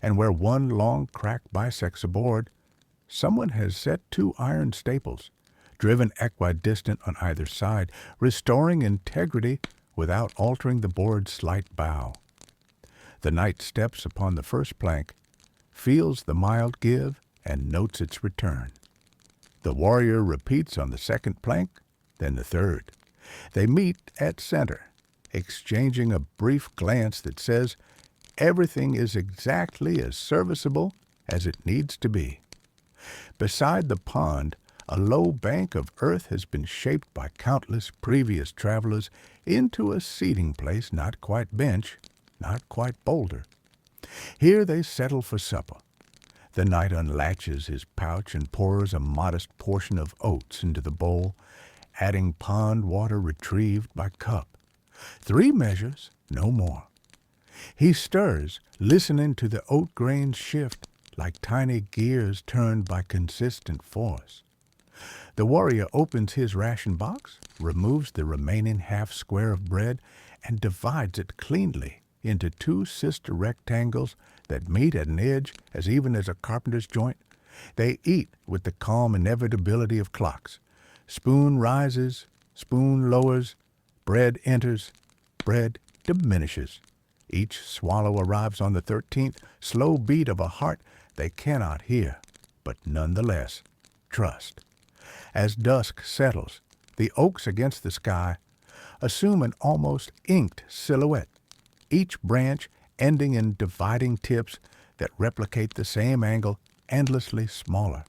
and where one long crack bisects a board, someone has set 2 iron staples, driven equidistant on either side, restoring integrity without altering the board's slight bow. The knight steps upon the first plank, feels the mild give, and notes its return. The warrior repeats on the second plank, then the third. They meet at center, exchanging a brief glance that says everything is exactly as serviceable as it needs to be. Beside the pond, a low bank of earth has been shaped by countless previous travelers into a seating place, not quite bench, not quite boulder. Here they settle for supper. The knight unlatches his pouch and pours a modest portion of oats into the bowl, adding pond water retrieved by cup. 3 measures, no more. He stirs, listening to the oat grains shift like tiny gears turned by consistent force. The warrior opens his ration box, removes the remaining half square of bread, and divides it cleanly into 2 sister rectangles that meet at an edge as even as a carpenter's joint. They eat with the calm inevitability of clocks. Spoon rises, spoon lowers, bread enters, bread diminishes. Each swallow arrives on the 13th slow beat of a heart they cannot hear, but nonetheless trust. As dusk settles, the oaks against the sky assume an almost inked silhouette, each branch ending in dividing tips that replicate the same angle endlessly smaller.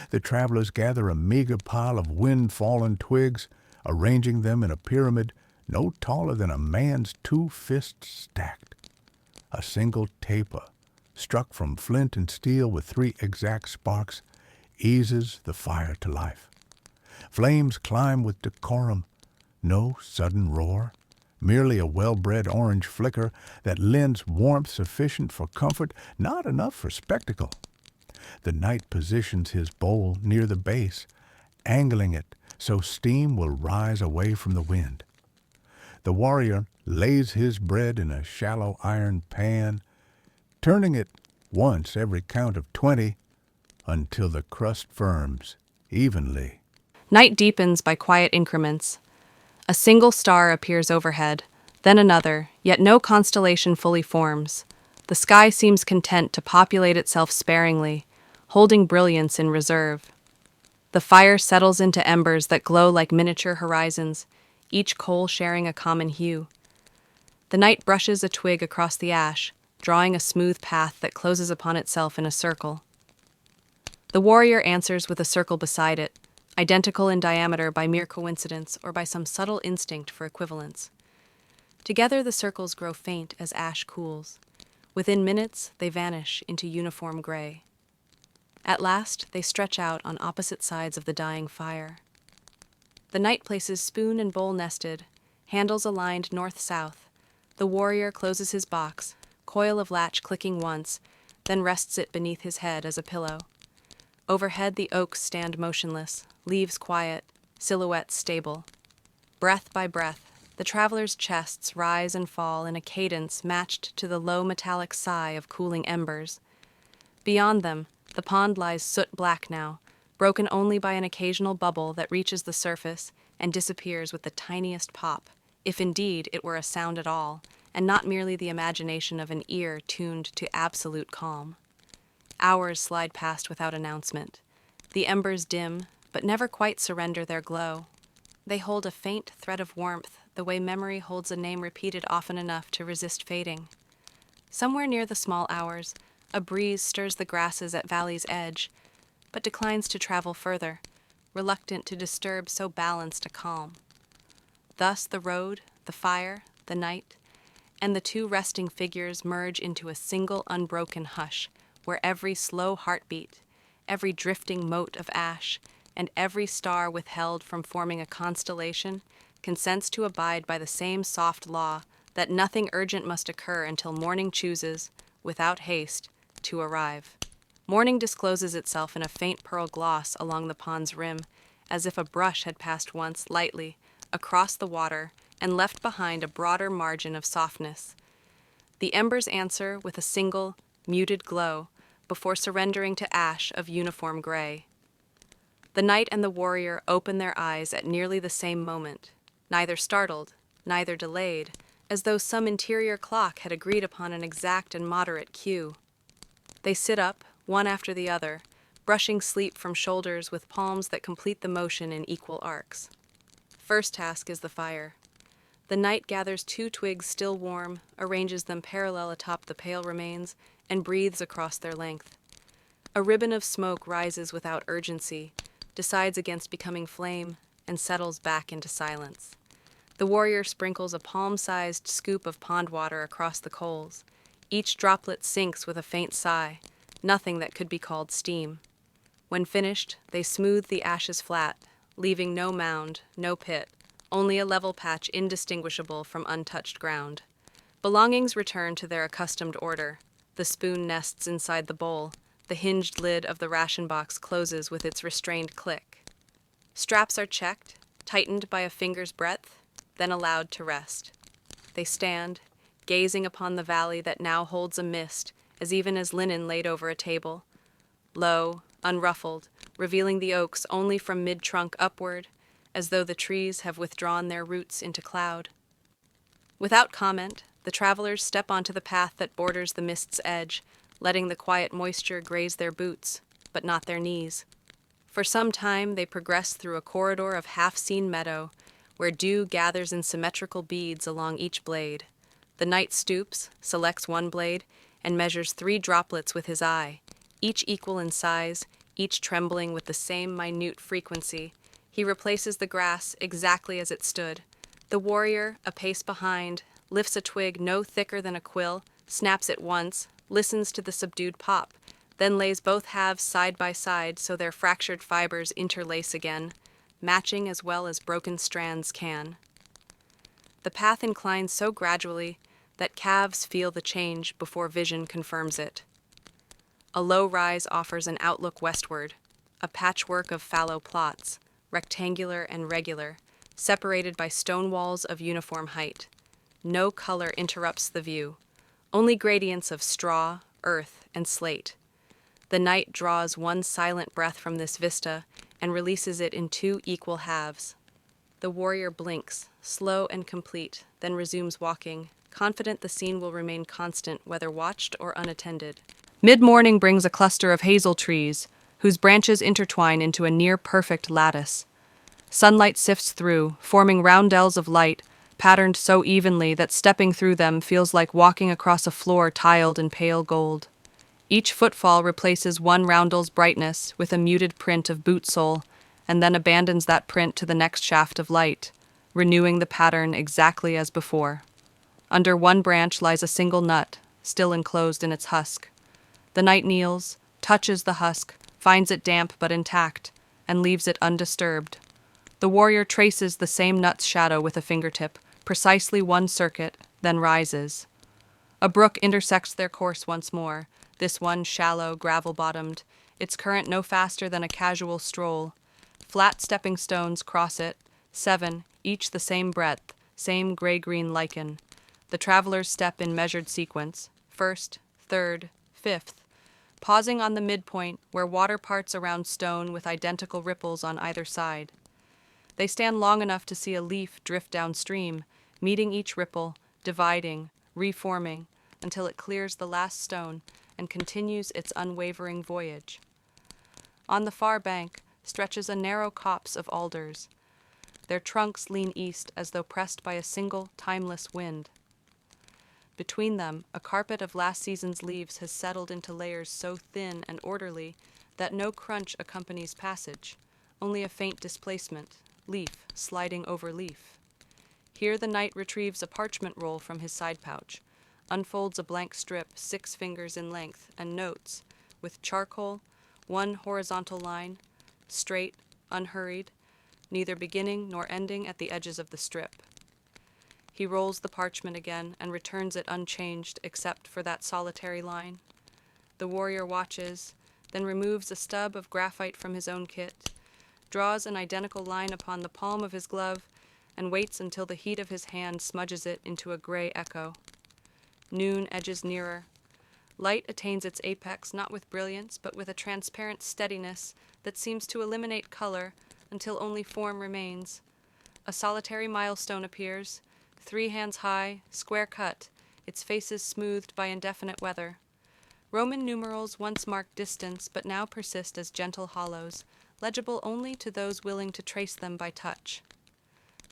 The travelers gather a meager pile of wind-fallen twigs, arranging them in a pyramid no taller than a man's 2 fists stacked. A single taper, struck from flint and steel with 3 exact sparks, eases the fire to life. Flames climb with decorum, no sudden roar, merely a well-bred orange flicker that lends warmth sufficient for comfort, not enough for spectacle. The knight positions his bowl near the base, angling it so steam will rise away from the wind. The warrior lays his bread in a shallow iron pan, turning it once every count of 20 until the crust firms evenly. Night deepens by quiet increments. A single star appears overhead, then another, yet no constellation fully forms. The sky seems content to populate itself sparingly, holding brilliance in reserve. The fire settles into embers that glow like miniature horizons, each coal sharing a common hue. The knight brushes a twig across the ash, drawing a smooth path that closes upon itself in a circle. The warrior answers with a circle beside it, identical in diameter by mere coincidence or by some subtle instinct for equivalence. Together the circles grow faint as ash cools. Within minutes, they vanish into uniform gray. At last, they stretch out on opposite sides of the dying fire. The knight places spoon and bowl nested, handles aligned north-south. The warrior closes his box, coil of latch clicking once, then rests it beneath his head as a pillow. Overhead the oaks stand motionless, leaves quiet, silhouettes stable. Breath by breath, the travelers' chests rise and fall in a cadence matched to the low metallic sigh of cooling embers. Beyond them, the pond lies soot-black now, broken only by an occasional bubble that reaches the surface and disappears with the tiniest pop, if indeed it were a sound at all, and not merely the imagination of an ear tuned to absolute calm. Hours slide past without announcement. The embers dim, but never quite surrender their glow. They hold a faint thread of warmth, the way memory holds a name repeated often enough to resist fading. Somewhere near the small hours, a breeze stirs the grasses at valley's edge, but declines to travel further, reluctant to disturb so balanced a calm. Thus the road, the fire, the night, and the two resting figures merge into a single unbroken hush, where every slow heartbeat, every drifting mote of ash, and every star withheld from forming a constellation consents to abide by the same soft law that nothing urgent must occur until morning chooses, without haste, to arrive. Morning discloses itself in a faint pearl gloss along the pond's rim, as if a brush had passed once lightly across the water and left behind a broader margin of softness. The embers answer with a single, muted glow before surrendering to ash of uniform gray. The knight and the warrior open their eyes at nearly the same moment, neither startled, neither delayed, as though some interior clock had agreed upon an exact and moderate cue. They sit up, one after the other, brushing sleep from shoulders with palms that complete the motion in equal arcs. First task is the fire. The knight gathers 2 twigs still warm, arranges them parallel atop the pale remains, and breathes across their length. A ribbon of smoke rises without urgency, decides against becoming flame, and settles back into silence. The warrior sprinkles a palm-sized scoop of pond water across the coals. Each droplet sinks with a faint sigh, nothing that could be called steam. When finished, they smooth the ashes flat, leaving no mound, no pit, only a level patch indistinguishable from untouched ground. Belongings return to their accustomed order. The spoon nests inside the bowl. The hinged lid of the ration box closes with its restrained click. Straps are checked, tightened by a finger's breadth, then allowed to rest. They stand, gazing upon the valley that now holds a mist, as even as linen laid over a table. Low, unruffled, revealing the oaks only from mid-trunk upward, as though the trees have withdrawn their roots into cloud. Without comment, the travelers step onto the path that borders the mist's edge, letting the quiet moisture graze their boots, but not their knees. For some time they progress through a corridor of half-seen meadow, where dew gathers in symmetrical beads along each blade. The knight stoops, selects one blade, and measures 3 droplets with his eye, each equal in size, each trembling with the same minute frequency. He replaces the grass exactly as it stood. The warrior, a pace behind, lifts a twig no thicker than a quill, snaps it once, listens to the subdued pop, then lays both halves side by side so their fractured fibers interlace again, matching as well as broken strands can. The path inclines so gradually that calves feel the change before vision confirms it. A low rise offers an outlook westward, a patchwork of fallow plots, rectangular and regular, separated by stone walls of uniform height. No color interrupts the view, only gradients of straw, earth, and slate. The knight draws one silent breath from this vista and releases it in 2 equal halves. The warrior blinks, slow and complete, then resumes walking, confident the scene will remain constant whether watched or unattended. Mid-morning brings a cluster of hazel trees, whose branches intertwine into a near-perfect lattice. Sunlight sifts through, forming roundels of light, patterned so evenly that stepping through them feels like walking across a floor tiled in pale gold. Each footfall replaces one roundel's brightness with a muted print of boot sole, and then abandons that print to the next shaft of light, renewing the pattern exactly as before. Under one branch lies a single nut, still enclosed in its husk. The knight kneels, touches the husk, finds it damp but intact, and leaves it undisturbed. The warrior traces the same nut's shadow with a fingertip, precisely one circuit, then rises. A brook intersects their course once more, this one shallow, gravel-bottomed, its current no faster than a casual stroll. Flat stepping stones cross it, 7, each the same breadth, same gray-green lichen. The travelers step in measured sequence, 1st, 3rd, 5th, pausing on the midpoint where water parts around stone with identical ripples on either side. They stand long enough to see a leaf drift downstream, meeting each ripple, dividing, reforming, until it clears the last stone and continues its unwavering voyage. On the far bank stretches a narrow copse of alders. Their trunks lean east as though pressed by a single, timeless wind. Between them, a carpet of last season's leaves has settled into layers so thin and orderly that no crunch accompanies passage, only a faint displacement, leaf sliding over leaf. Here the knight retrieves a parchment roll from his side pouch, unfolds a blank strip 6 fingers in length, and notes, with charcoal, one horizontal line, straight, unhurried, neither beginning nor ending at the edges of the strip. He rolls the parchment again and returns it unchanged except for that solitary line. The warrior watches, then removes a stub of graphite from his own kit, draws an identical line upon the palm of his glove, and waits until the heat of his hand smudges it into a gray echo. Noon edges nearer. Light attains its apex not with brilliance, but with a transparent steadiness that seems to eliminate color until only form remains. A solitary milestone appears, 3 hands high, square cut, its faces smoothed by indefinite weather. Roman numerals once marked distance, but now persist as gentle hollows, legible only to those willing to trace them by touch.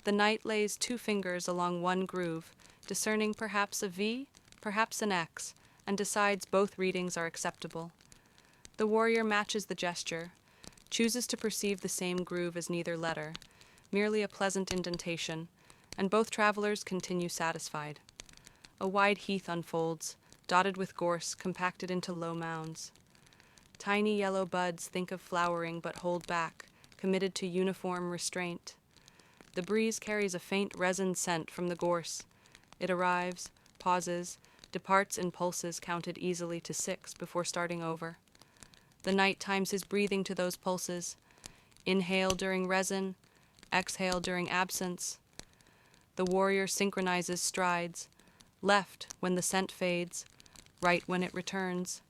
The knight lays 2 fingers along one groove, discerning perhaps a V, perhaps an X, and decides both readings are acceptable. The warrior matches the gesture, chooses to perceive the same groove as neither letter, merely a pleasant indentation, and both travelers continue satisfied. A wide heath unfolds, dotted with gorse compacted into low mounds. Tiny yellow buds think of flowering but hold back, committed to uniform restraint. The breeze carries a faint resin scent from the gorse. It arrives, pauses, departs in pulses counted easily to 6 before starting over. The knight times his breathing to those pulses. Inhale during resin, exhale during absence. The warrior synchronizes strides, left when the scent fades, right when it returns.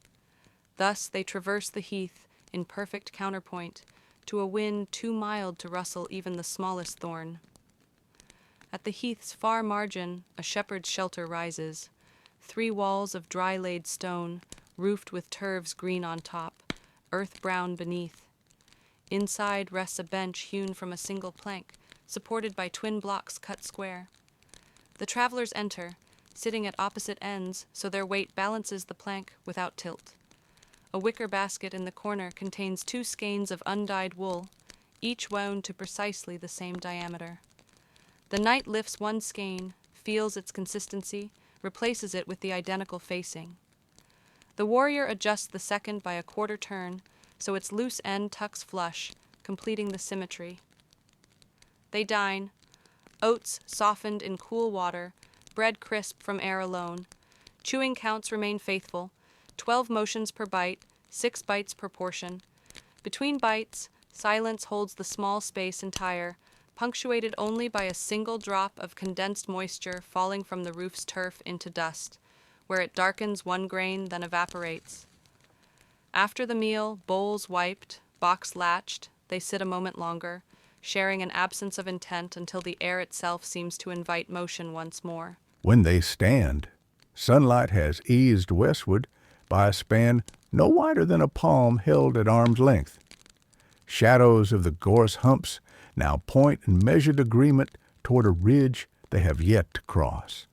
Thus they traverse the heath in perfect counterpoint to a wind too mild to rustle even the smallest thorn. At the heath's far margin, a shepherd's shelter rises, 3 walls of dry-laid stone, roofed with turves green on top, earth brown beneath. Inside rests a bench hewn from a single plank, supported by twin blocks cut square. The travelers enter, sitting at opposite ends so their weight balances the plank without tilt. A wicker basket in the corner contains 2 skeins of undyed wool, each wound to precisely the same diameter. The knight lifts one skein, feels its consistency, replaces it with the identical facing. The warrior adjusts the second by a quarter turn, so its loose end tucks flush, completing the symmetry. They dine, oats softened in cool water, bread crisp from air alone. Chewing counts remain faithful, 12 motions per bite, 6 bites per portion. Between bites, silence holds the small space entire, punctuated only by a single drop of condensed moisture falling from the roof's turf into dust, where it darkens one grain, then evaporates. After the meal, bowls wiped, box latched, they sit a moment longer, sharing an absence of intent until the air itself seems to invite motion once more. When they stand, sunlight has eased westward by a span no wider than a palm held at arm's length. Shadows of the gorse humps now point in measured agreement toward a ridge they have yet to cross.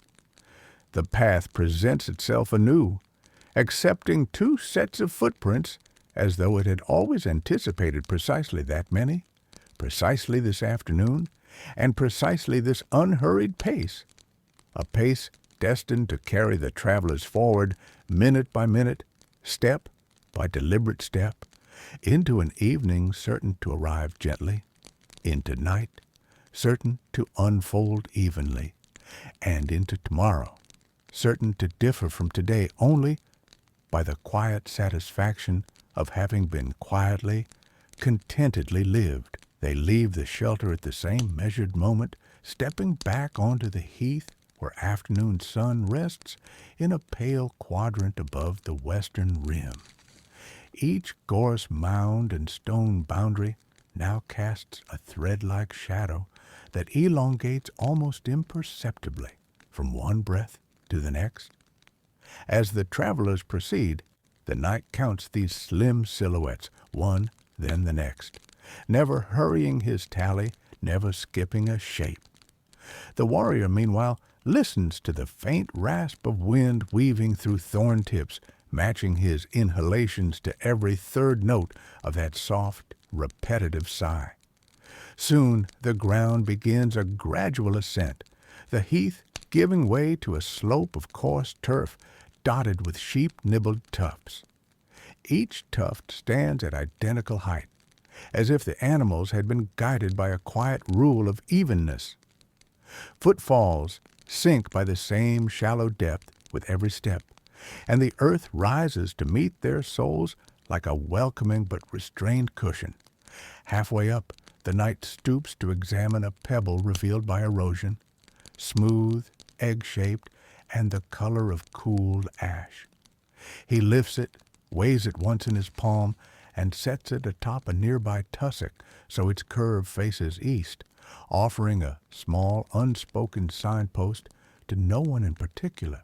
The path presents itself anew, accepting 2 sets of footprints as though it had always anticipated precisely that many, precisely this afternoon, and precisely this unhurried pace, a pace destined to carry the travelers forward minute by minute, step by deliberate step, into an evening certain to arrive gently, into night certain to unfold evenly, and into tomorrow certain to differ from today only by the quiet satisfaction of having been quietly, contentedly lived. They leave the shelter at the same measured moment, stepping back onto the heath where afternoon sun rests in a pale quadrant above the western rim. Each gorse mound and stone boundary now casts a thread-like shadow that elongates almost imperceptibly from one breath to the next. As the travelers proceed, the night counts these slim silhouettes, one, then the next, never hurrying his tally, never skipping a shape. The warrior, meanwhile, listens to the faint rasp of wind weaving through thorn tips, matching his inhalations to every third note of that soft, repetitive sigh. Soon the ground begins a gradual ascent, the heath giving way to a slope of coarse turf dotted with sheep-nibbled tufts. Each tuft stands at identical height, as if the animals had been guided by a quiet rule of evenness. Footfalls sink by the same shallow depth with every step, and the earth rises to meet their soles like a welcoming but restrained cushion. Halfway up, the knight stoops to examine a pebble revealed by erosion, smooth, egg-shaped, and the color of cooled ash. He lifts it, weighs it once in his palm, and sets it atop a nearby tussock so its curve faces east, offering a small, unspoken signpost to no one in particular.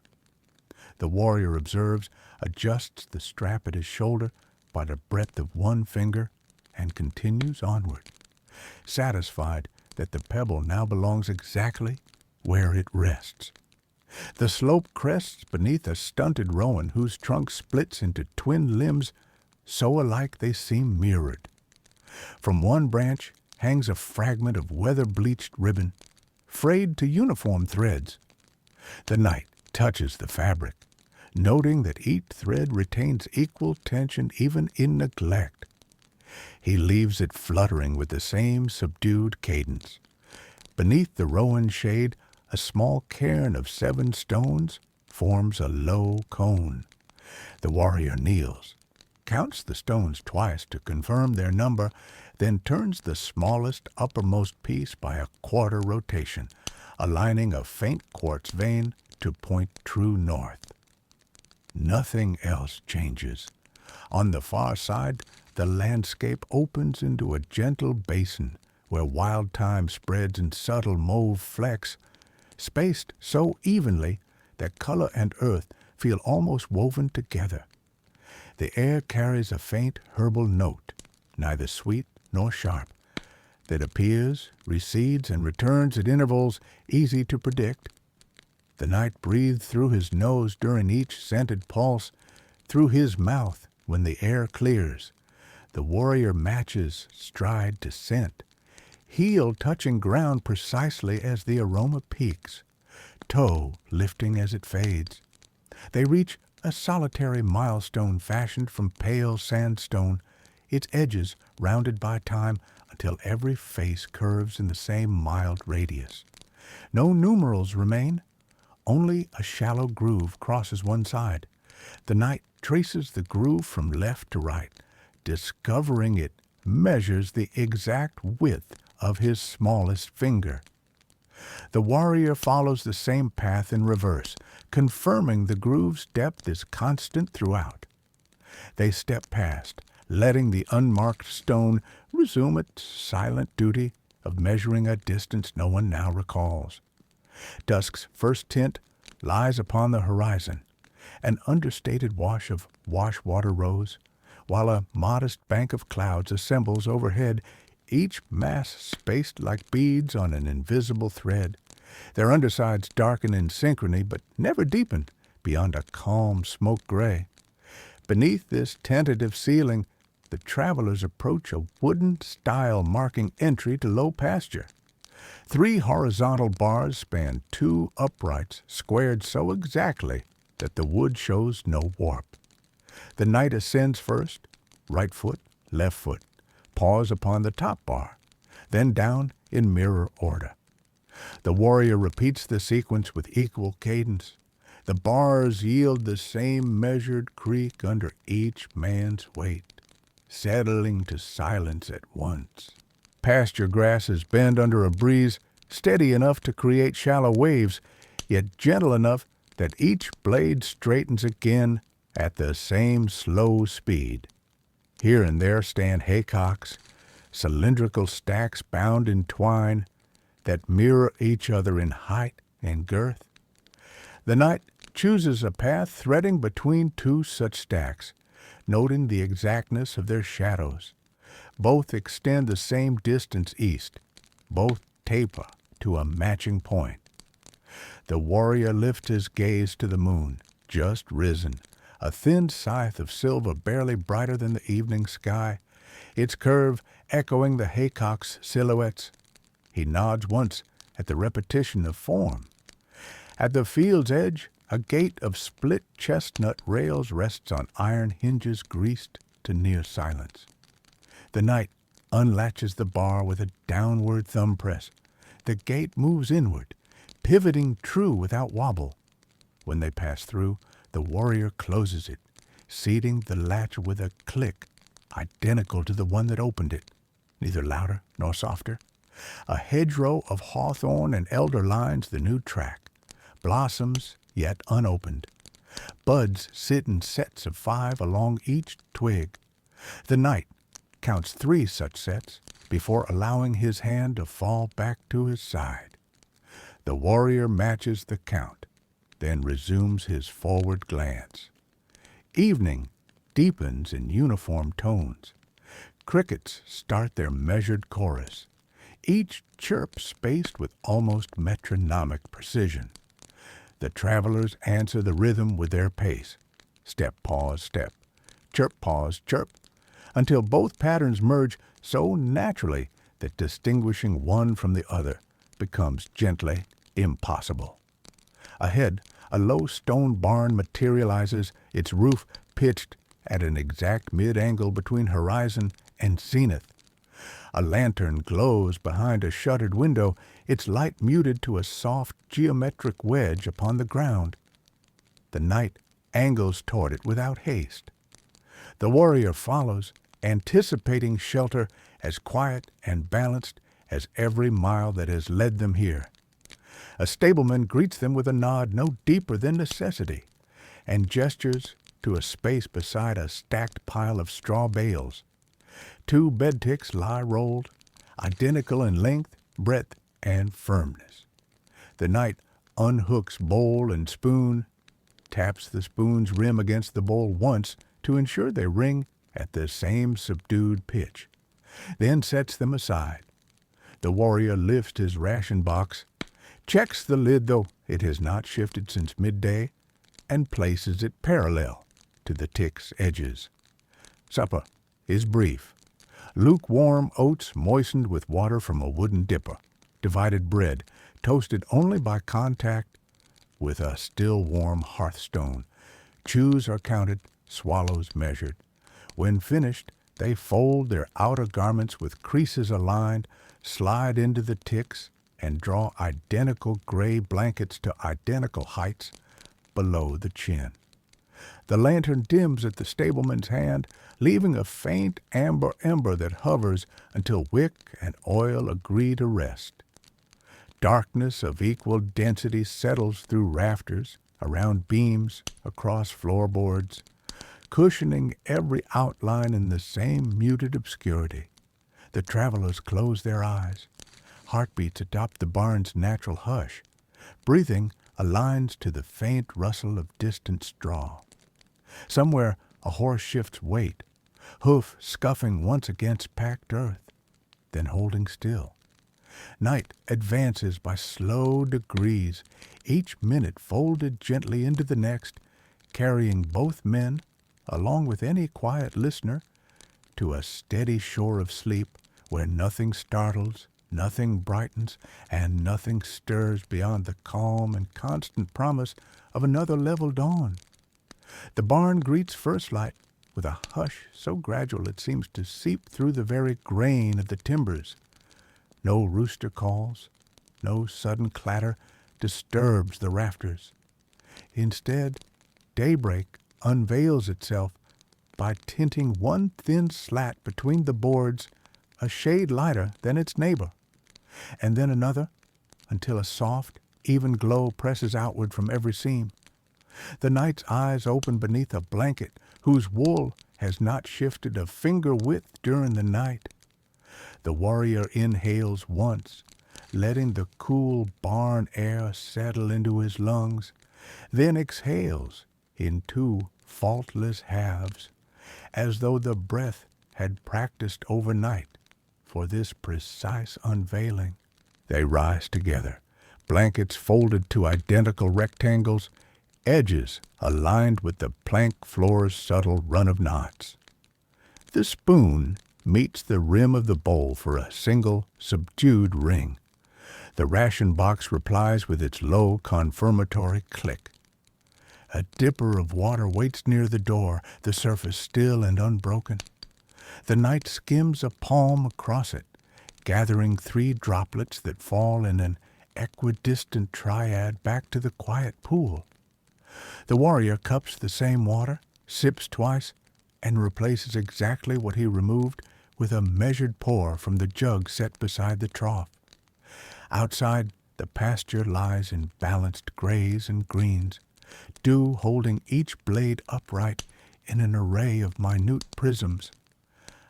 The warrior observes, adjusts the strap at his shoulder by the breadth of one finger, and continues onward, satisfied that the pebble now belongs exactly where it rests. The slope crests beneath a stunted rowan whose trunk splits into twin limbs so alike they seem mirrored. From one branch hangs a fragment of weather-bleached ribbon, frayed to uniform threads. The knight touches the fabric, noting that each thread retains equal tension even in neglect. He leaves it fluttering with the same subdued cadence. Beneath the rowan shade, a small cairn of 7 stones forms a low cone. The warrior kneels, counts the stones twice to confirm their number, then turns the smallest uppermost piece by a quarter rotation, aligning a faint quartz vein to point true north. Nothing else changes. On the far side, the landscape opens into a gentle basin where wild thyme spreads in subtle mauve flecks, spaced so evenly that color and earth feel almost woven together. The air carries a faint herbal note, neither sweet nor sharp, that appears, recedes, and returns at intervals easy to predict. The knight breathed through his nose during each scented pulse, through his mouth when the air clears. The warrior matches stride to scent, heel touching ground precisely as the aroma peaks, toe lifting as it fades. They reach a solitary milestone fashioned from pale sandstone, its edges rounded by time until every face curves in the same mild radius. No numerals remain, only a shallow groove crosses one side. The knight traces the groove from left to right. Discovering it measures the exact width of his smallest finger. The warrior follows the same path in reverse, confirming the groove's depth is constant throughout. They step past, letting the unmarked stone resume its silent duty of measuring a distance no one now recalls. Dusk's first tint lies upon the horizon, an understated wash of wash-water rose, while a modest bank of clouds assembles overhead, each mass spaced like beads on an invisible thread. Their undersides darken in synchrony, but never deepen beyond a calm smoke gray. Beneath this tentative ceiling, the travelers approach a wooden stile marking entry to low pasture. 3 horizontal bars span 2 uprights, squared so exactly that the wood shows no warp. The knight ascends first, right foot, left foot, paws upon the top bar, then down in mirror order. The warrior repeats the sequence with equal cadence. The bars yield the same measured creak under each man's weight, settling to silence at once. Pasture grasses bend under a breeze steady enough to create shallow waves, yet gentle enough that each blade straightens again at the same slow speed. Here and there stand haycocks, cylindrical stacks bound in twine that mirror each other in height and girth. The knight chooses a path threading between two such stacks, noting the exactness of their shadows. Both extend the same distance east. Both taper to a matching point. The warrior lifts his gaze to the moon, just risen, a thin scythe of silver barely brighter than the evening sky, its curve echoing the haycock's silhouettes. He nods once at the repetition of form. At the field's edge, a gate of split chestnut rails rests on iron hinges greased to near silence. The knight unlatches the bar with a downward thumb press. The gate moves inward, pivoting true without wobble. When they pass through, the warrior closes it, seating the latch with a click identical to the one that opened it, neither louder nor softer. A hedgerow of hawthorn and elder lines the new track, blossoms yet unopened. Buds sit in sets of 5 along each twig. The knight counts 3 such sets before allowing his hand to fall back to his side. The warrior matches the count, then resumes his forward glance. Evening deepens in uniform tones. Crickets start their measured chorus, each chirp spaced with almost metronomic precision. The travelers answer the rhythm with their pace. Step, pause, step. Chirp, pause, chirp, until both patterns merge so naturally that distinguishing one from the other becomes gently impossible. Ahead, a low stone barn materializes, its roof pitched at an exact mid-angle between horizon and zenith. A lantern glows behind a shuttered window, its light muted to a soft geometric wedge upon the ground. The knight angles toward it without haste. The warrior follows, anticipating shelter as quiet and balanced as every mile that has led them here. A stableman greets them with a nod no deeper than necessity, and gestures to a space beside a stacked pile of straw bales. 2 bed ticks lie rolled, identical in length, breadth, and firmness. The knight unhooks bowl and spoon, taps the spoon's rim against the bowl once to ensure they ring at the same subdued pitch, then sets them aside. The warrior lifts his ration box, checks the lid though it has not shifted since midday, and places it parallel to the tick's edges. Supper is brief. Lukewarm oats moistened with water from a wooden dipper, divided bread, toasted only by contact with a still warm hearthstone. Chews are counted, swallows measured. When finished, they fold their outer garments with creases aligned, slide into the ticks, and draw identical gray blankets to identical heights below the chin. The lantern dims at the stableman's hand, leaving a faint amber ember that hovers until wick and oil agree to rest. Darkness of equal density settles through rafters, around beams, across floorboards, cushioning every outline in the same muted obscurity. The travelers close their eyes. Heartbeats adopt the barn's natural hush. Breathing aligns to the faint rustle of distant straw. Somewhere a horse shifts weight, hoof scuffing once against packed earth, then holding still. Night advances by slow degrees, each minute folded gently into the next, carrying both men, along with any quiet listener, to a steady shore of sleep where nothing startles, nothing brightens, and nothing stirs beyond the calm and constant promise of another level dawn. The barn greets first light with a hush so gradual it seems to seep through the very grain of the timbers. No rooster calls, no sudden clatter disturbs the rafters. Instead, daybreak unveils itself by tinting one thin slat between the boards a shade lighter than its neighbor, and then another until a soft, even glow presses outward from every seam. The night's eyes open beneath a blanket whose wool has not shifted a finger width during the night. The warrior inhales once, letting the cool barn air settle into his lungs, then exhales in two faultless halves, as though the breath had practiced overnight for this precise unveiling. They rise together, blankets folded to identical rectangles, edges aligned with the plank floor's subtle run of knots. The spoon meets the rim of the bowl for a single, subdued ring. The ration box replies with its low, confirmatory click. A dipper of water waits near the door, the surface still and unbroken. The night skims a palm across it, gathering 3 droplets that fall in an equidistant triad back to the quiet pool. The warrior cups the same water, sips twice, and replaces exactly what he removed with a measured pour from the jug set beside the trough. Outside, the pasture lies in balanced grays and greens, dew holding each blade upright in an array of minute prisms.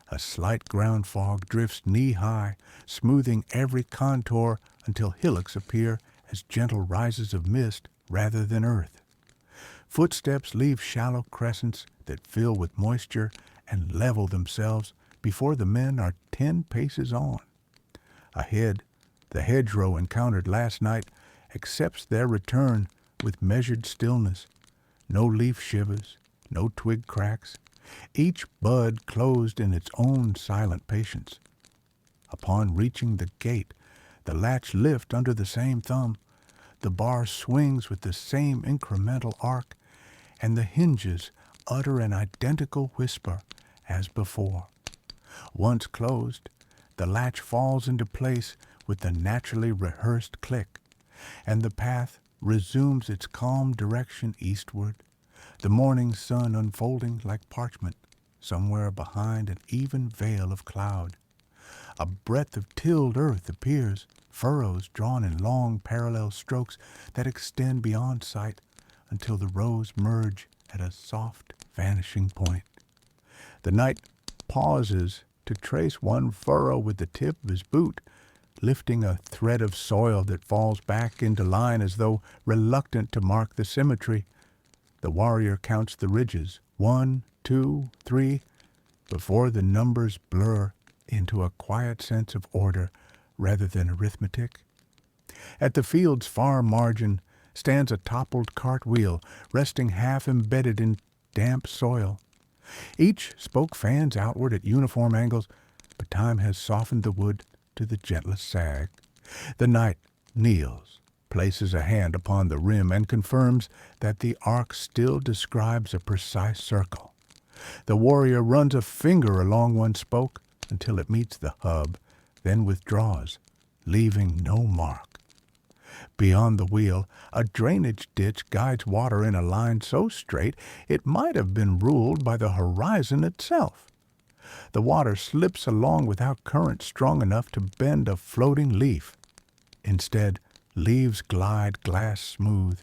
A slight ground fog drifts knee-high, smoothing every contour until hillocks appear as gentle rises of mist rather than earth. Footsteps leave shallow crescents that fill with moisture and level themselves before the men are 10 paces on. Ahead, the hedgerow encountered last night accepts their return with measured stillness. No leaf shivers, no twig cracks, each bud closed in its own silent patience. Upon reaching the gate, the latch lifts under the same thumb, the bar swings with the same incremental arc, and the hinges utter an identical whisper as before. Once closed, the latch falls into place with the naturally rehearsed click, and the path resumes its calm direction eastward, the morning sun unfolding like parchment somewhere behind an even veil of cloud. A breadth of tilled earth appears, furrows drawn in long parallel strokes that extend beyond sight until the rows merge at a soft vanishing point. The knight pauses to trace one furrow with the tip of his boot, lifting a thread of soil that falls back into line as though reluctant to mark the symmetry. The warrior counts the ridges, 1, 2, 3, before the numbers blur into a quiet sense of order rather than arithmetic. At the field's far margin stands a toppled cart wheel, resting half embedded in damp soil. Each spoke fans outward at uniform angles, but time has softened the wood to the gentlest sag. The knight kneels, places a hand upon the rim, and confirms that the arc still describes a precise circle. The warrior runs a finger along one spoke until it meets the hub, then withdraws, leaving no mark. Beyond the wheel, a drainage ditch guides water in a line so straight it might have been ruled by the horizon itself. The water slips along without current strong enough to bend a floating leaf. Instead, leaves glide glass smooth,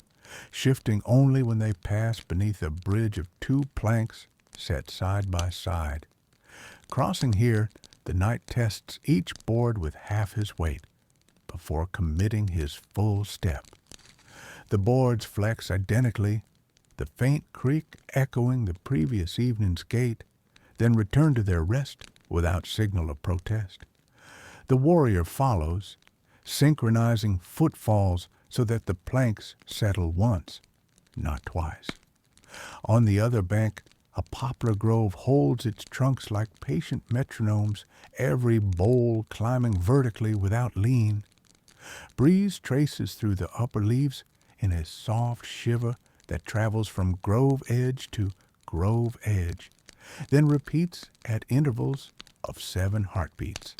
shifting only when they pass beneath a bridge of 2 planks set side by side. Crossing here, the knight tests each board with half his weight before committing his full step. The boards flex identically, the faint creak echoing the previous evening's gait, then return to their rest without signal of protest. The warrior follows, synchronizing footfalls so that the planks settle once, not twice. On the other bank, a poplar grove holds its trunks like patient metronomes, every bole climbing vertically without lean. Breeze traces through the upper leaves in a soft shiver that travels from grove edge to grove edge, then repeats at intervals of 7 heartbeats.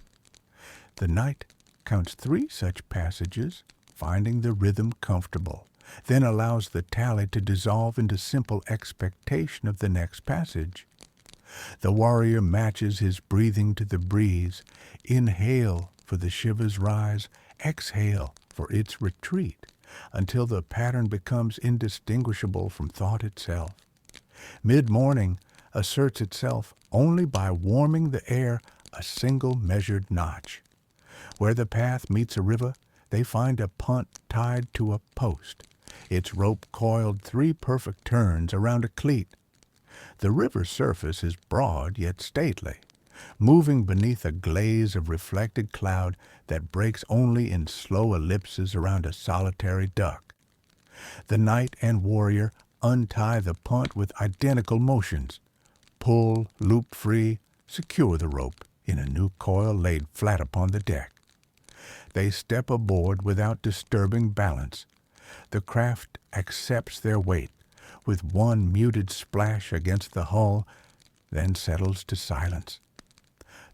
The knight counts 3 such passages, finding the rhythm comfortable, then allows the tally to dissolve into simple expectation of the next passage. The warrior matches his breathing to the breeze. Inhale for the shiver's rise, exhale for its retreat, until the pattern becomes indistinguishable from thought itself. Mid-morning asserts itself only by warming the air a single measured notch. Where the path meets a river, they find a punt tied to a post, its rope coiled 3 perfect turns around a cleat. The river's surface is broad yet stately, moving beneath a glaze of reflected cloud that breaks only in slow ellipses around a solitary duck. The knight and warrior untie the punt with identical motions. Pull, loop free, secure the rope in a new coil laid flat upon the deck. They step aboard without disturbing balance. The craft accepts their weight with one muted splash against the hull, then settles to silence.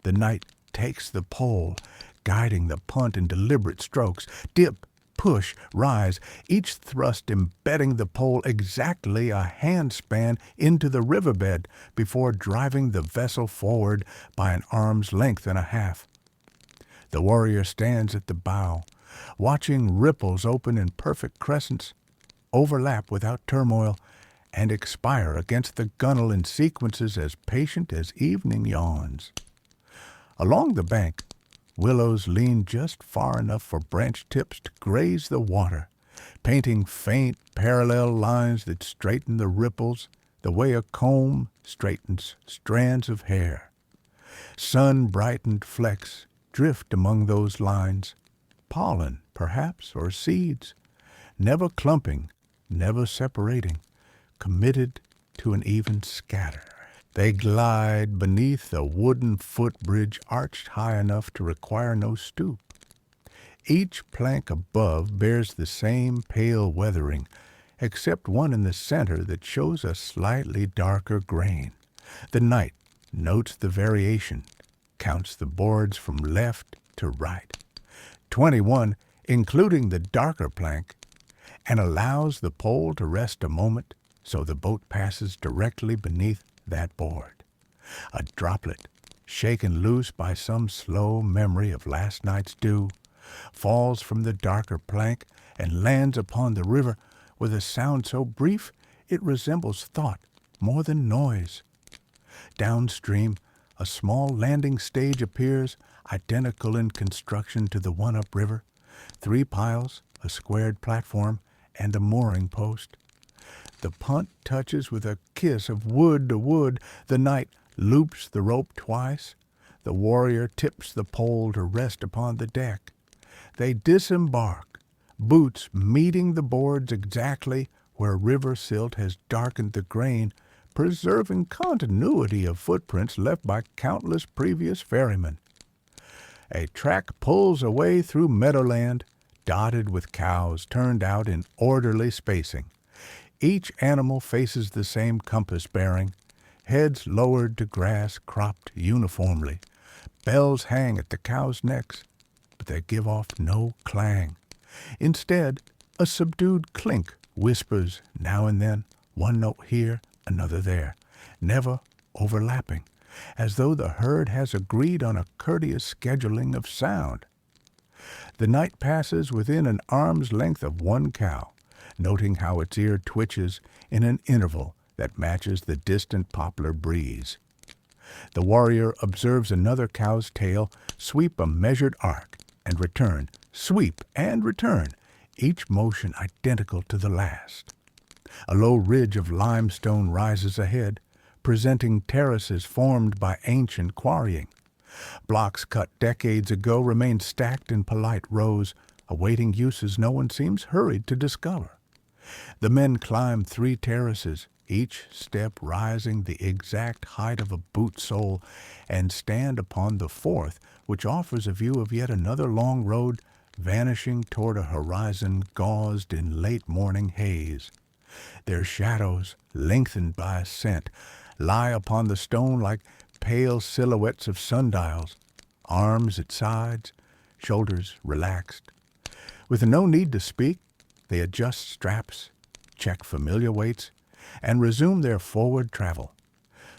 The knight takes the pole, guiding the punt in deliberate strokes. Dip, push, rise, each thrust embedding the pole exactly a handspan into the riverbed before driving the vessel forward by an arm's length and a half. The warrior stands at the bow, watching ripples open in perfect crescents, overlap without turmoil, and expire against the gunwale in sequences as patient as evening yawns. Along the bank, willows lean just far enough for branch tips to graze the water, painting faint parallel lines that straighten the ripples the way a comb straightens strands of hair. Sun-brightened flecks drift among those lines, pollen, perhaps, or seeds, never clumping, never separating, committed to an even scatter. They glide beneath a wooden footbridge arched high enough to require no stoop. Each plank above bears the same pale weathering, except one in the center that shows a slightly darker grain. The knight notes the variation, counts the boards from left to right, 21, including the darker plank, and allows the pole to rest a moment so the boat passes directly beneath that board. A droplet, shaken loose by some slow memory of last night's dew, falls from the darker plank and lands upon the river with a sound so brief it resembles thought more than noise. Downstream, a small landing stage appears, identical in construction to the one upriver, 3 piles, a squared platform, and a mooring post. The punt touches with a kiss of wood to wood. The knight loops the rope twice. The warrior tips the pole to rest upon the deck. They disembark, boots meeting the boards exactly where river silt has darkened the grain, preserving continuity of footprints left by countless previous ferrymen. A track pulls away through meadowland, dotted with cows turned out in orderly spacing. Each animal faces the same compass bearing, heads lowered to grass cropped uniformly. Bells hang at the cows' necks, but they give off no clang. Instead, a subdued clink whispers now and then, one note here, another there, never overlapping, as though the herd has agreed on a courteous scheduling of sound. The knight passes within an arm's length of one cow, noting how its ear twitches in an interval that matches the distant poplar breeze. The warrior observes another cow's tail sweep a measured arc and return, sweep and return, each motion identical to the last. A low ridge of limestone rises ahead, presenting terraces formed by ancient quarrying. Blocks cut decades ago remain stacked in polite rows, awaiting uses no one seems hurried to discover. The men climb 3 terraces, each step rising the exact height of a boot sole, and stand upon the 4th, which offers a view of yet another long road vanishing toward a horizon gauzed in late morning haze. Their shadows, lengthened by ascent, lie upon the stone like pale silhouettes of sundials, arms at sides, shoulders relaxed. With no need to speak, they adjust straps, check familiar weights, and resume their forward travel,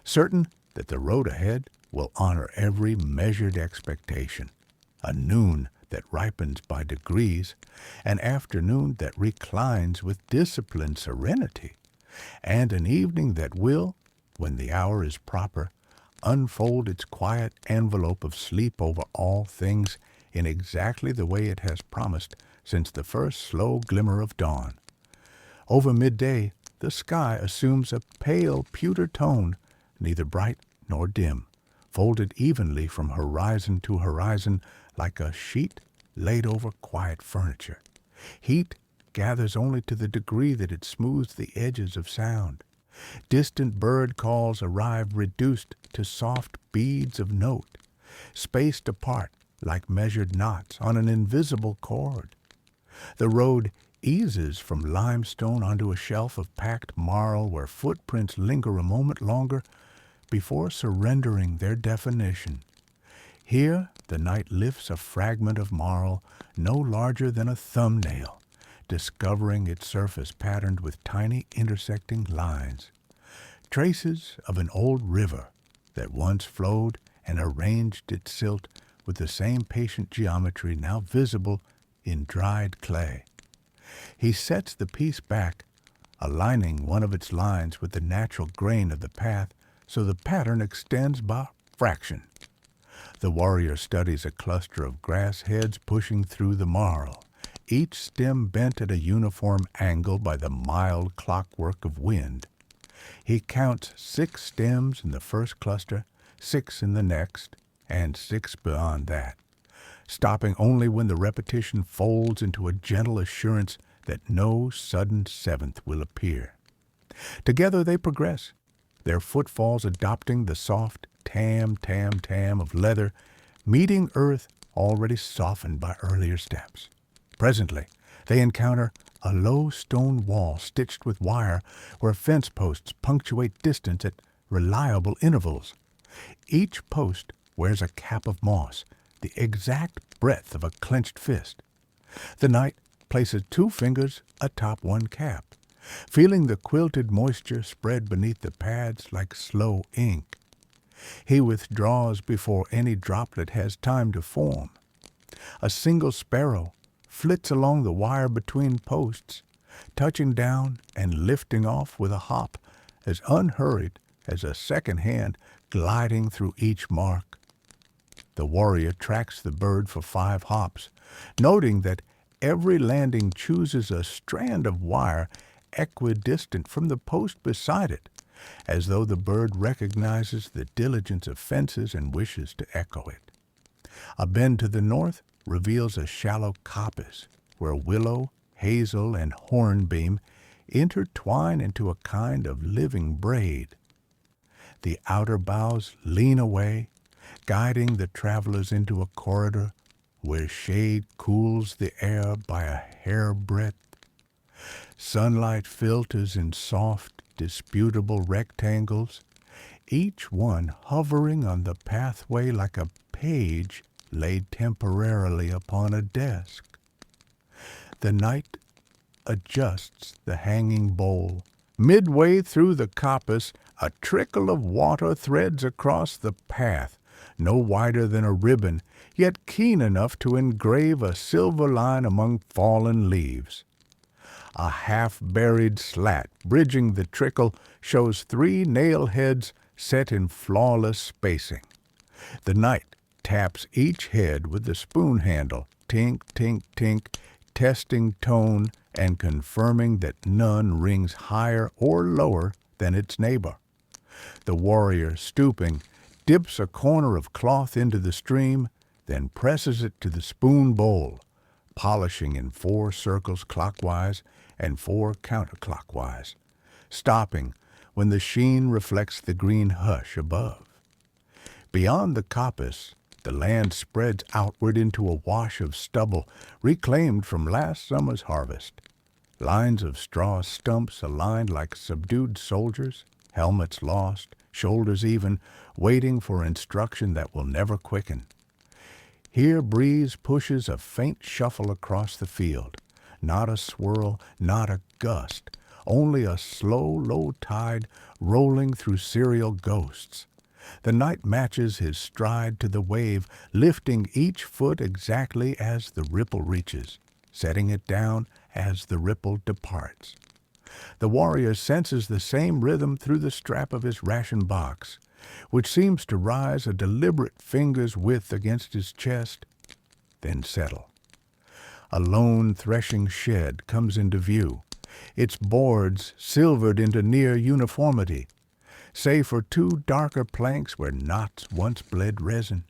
certain that the road ahead will honor every measured expectation. A noon that ripens by degrees, an afternoon that reclines with disciplined serenity, and an evening that will, when the hour is proper, unfold its quiet envelope of sleep over all things in exactly the way it has promised since the first slow glimmer of dawn. Over midday, the sky assumes a pale pewter tone, neither bright nor dim, folded evenly from horizon to horizon like a sheet laid over quiet furniture. Heat gathers only to the degree that it smooths the edges of sound. Distant bird calls arrive reduced to soft beads of note, spaced apart like measured knots on an invisible cord. The road eases from limestone onto a shelf of packed marl where footprints linger a moment longer before surrendering their definition. Here the night lifts a fragment of marl no larger than a thumbnail, discovering its surface patterned with tiny intersecting lines, traces of an old river that once flowed and arranged its silt with the same patient geometry now visible in dried clay. He sets the piece back, aligning one of its lines with the natural grain of the path so the pattern extends by fraction. The warrior studies a cluster of grass heads pushing through the marl, each stem bent at a uniform angle by the mild clockwork of wind. He counts 6 stems in the first cluster, 6 in the next, and 6 beyond that, stopping only when the repetition folds into a gentle assurance that no sudden 7th will appear. Together they progress, their footfalls adopting the soft tam-tam-tam of leather, meeting earth already softened by earlier steps. Presently, they encounter a low stone wall stitched with wire where fence posts punctuate distance at reliable intervals. Each post wears a cap of moss, the exact breadth of a clenched fist. The knight places 2 fingers atop one cap, feeling the quilted moisture spread beneath the pads like slow ink. He withdraws before any droplet has time to form. A single sparrow flits along the wire between posts, touching down and lifting off with a hop as unhurried as a second hand gliding through each mark. The warrior tracks the bird for 5 hops, noting that every landing chooses a strand of wire equidistant from the post beside it, as though the bird recognizes the diligence of fences and wishes to echo it. A bend to the north reveals a shallow coppice where willow, hazel, and hornbeam intertwine into a kind of living braid. The outer boughs lean away, guiding the travelers into a corridor where shade cools the air by a hairbreadth. Sunlight filters in soft, disputable rectangles, each one hovering on the pathway like a page laid temporarily upon a desk. The knight adjusts the hanging bowl. Midway through the coppice, a trickle of water threads across the path, no wider than a ribbon, yet keen enough to engrave a silver line among fallen leaves. A half-buried slat bridging the trickle shows 3 nail heads set in flawless spacing. The knight taps each head with the spoon handle, tink, tink, tink, testing tone and confirming that none rings higher or lower than its neighbor. The warrior, stooping, dips a corner of cloth into the stream, then presses it to the spoon bowl, polishing in 4 circles clockwise and 4 counterclockwise, stopping when the sheen reflects the green hush above. Beyond the coppice, the land spreads outward into a wash of stubble reclaimed from last summer's harvest. Lines of straw stumps aligned like subdued soldiers, helmets lost, shoulders even, waiting for instruction that will never quicken. Here breeze pushes a faint shuffle across the field. Not a swirl, not a gust, only a slow, low tide rolling through serial ghosts. The night matches his stride to the wave, lifting each foot exactly as the ripple reaches, setting it down as the ripple departs. The warrior senses the same rhythm through the strap of his ration box, which seems to rise a deliberate finger's width against his chest, then settle. A lone threshing shed comes into view, its boards silvered into near uniformity, save for two darker planks where knots once bled resin.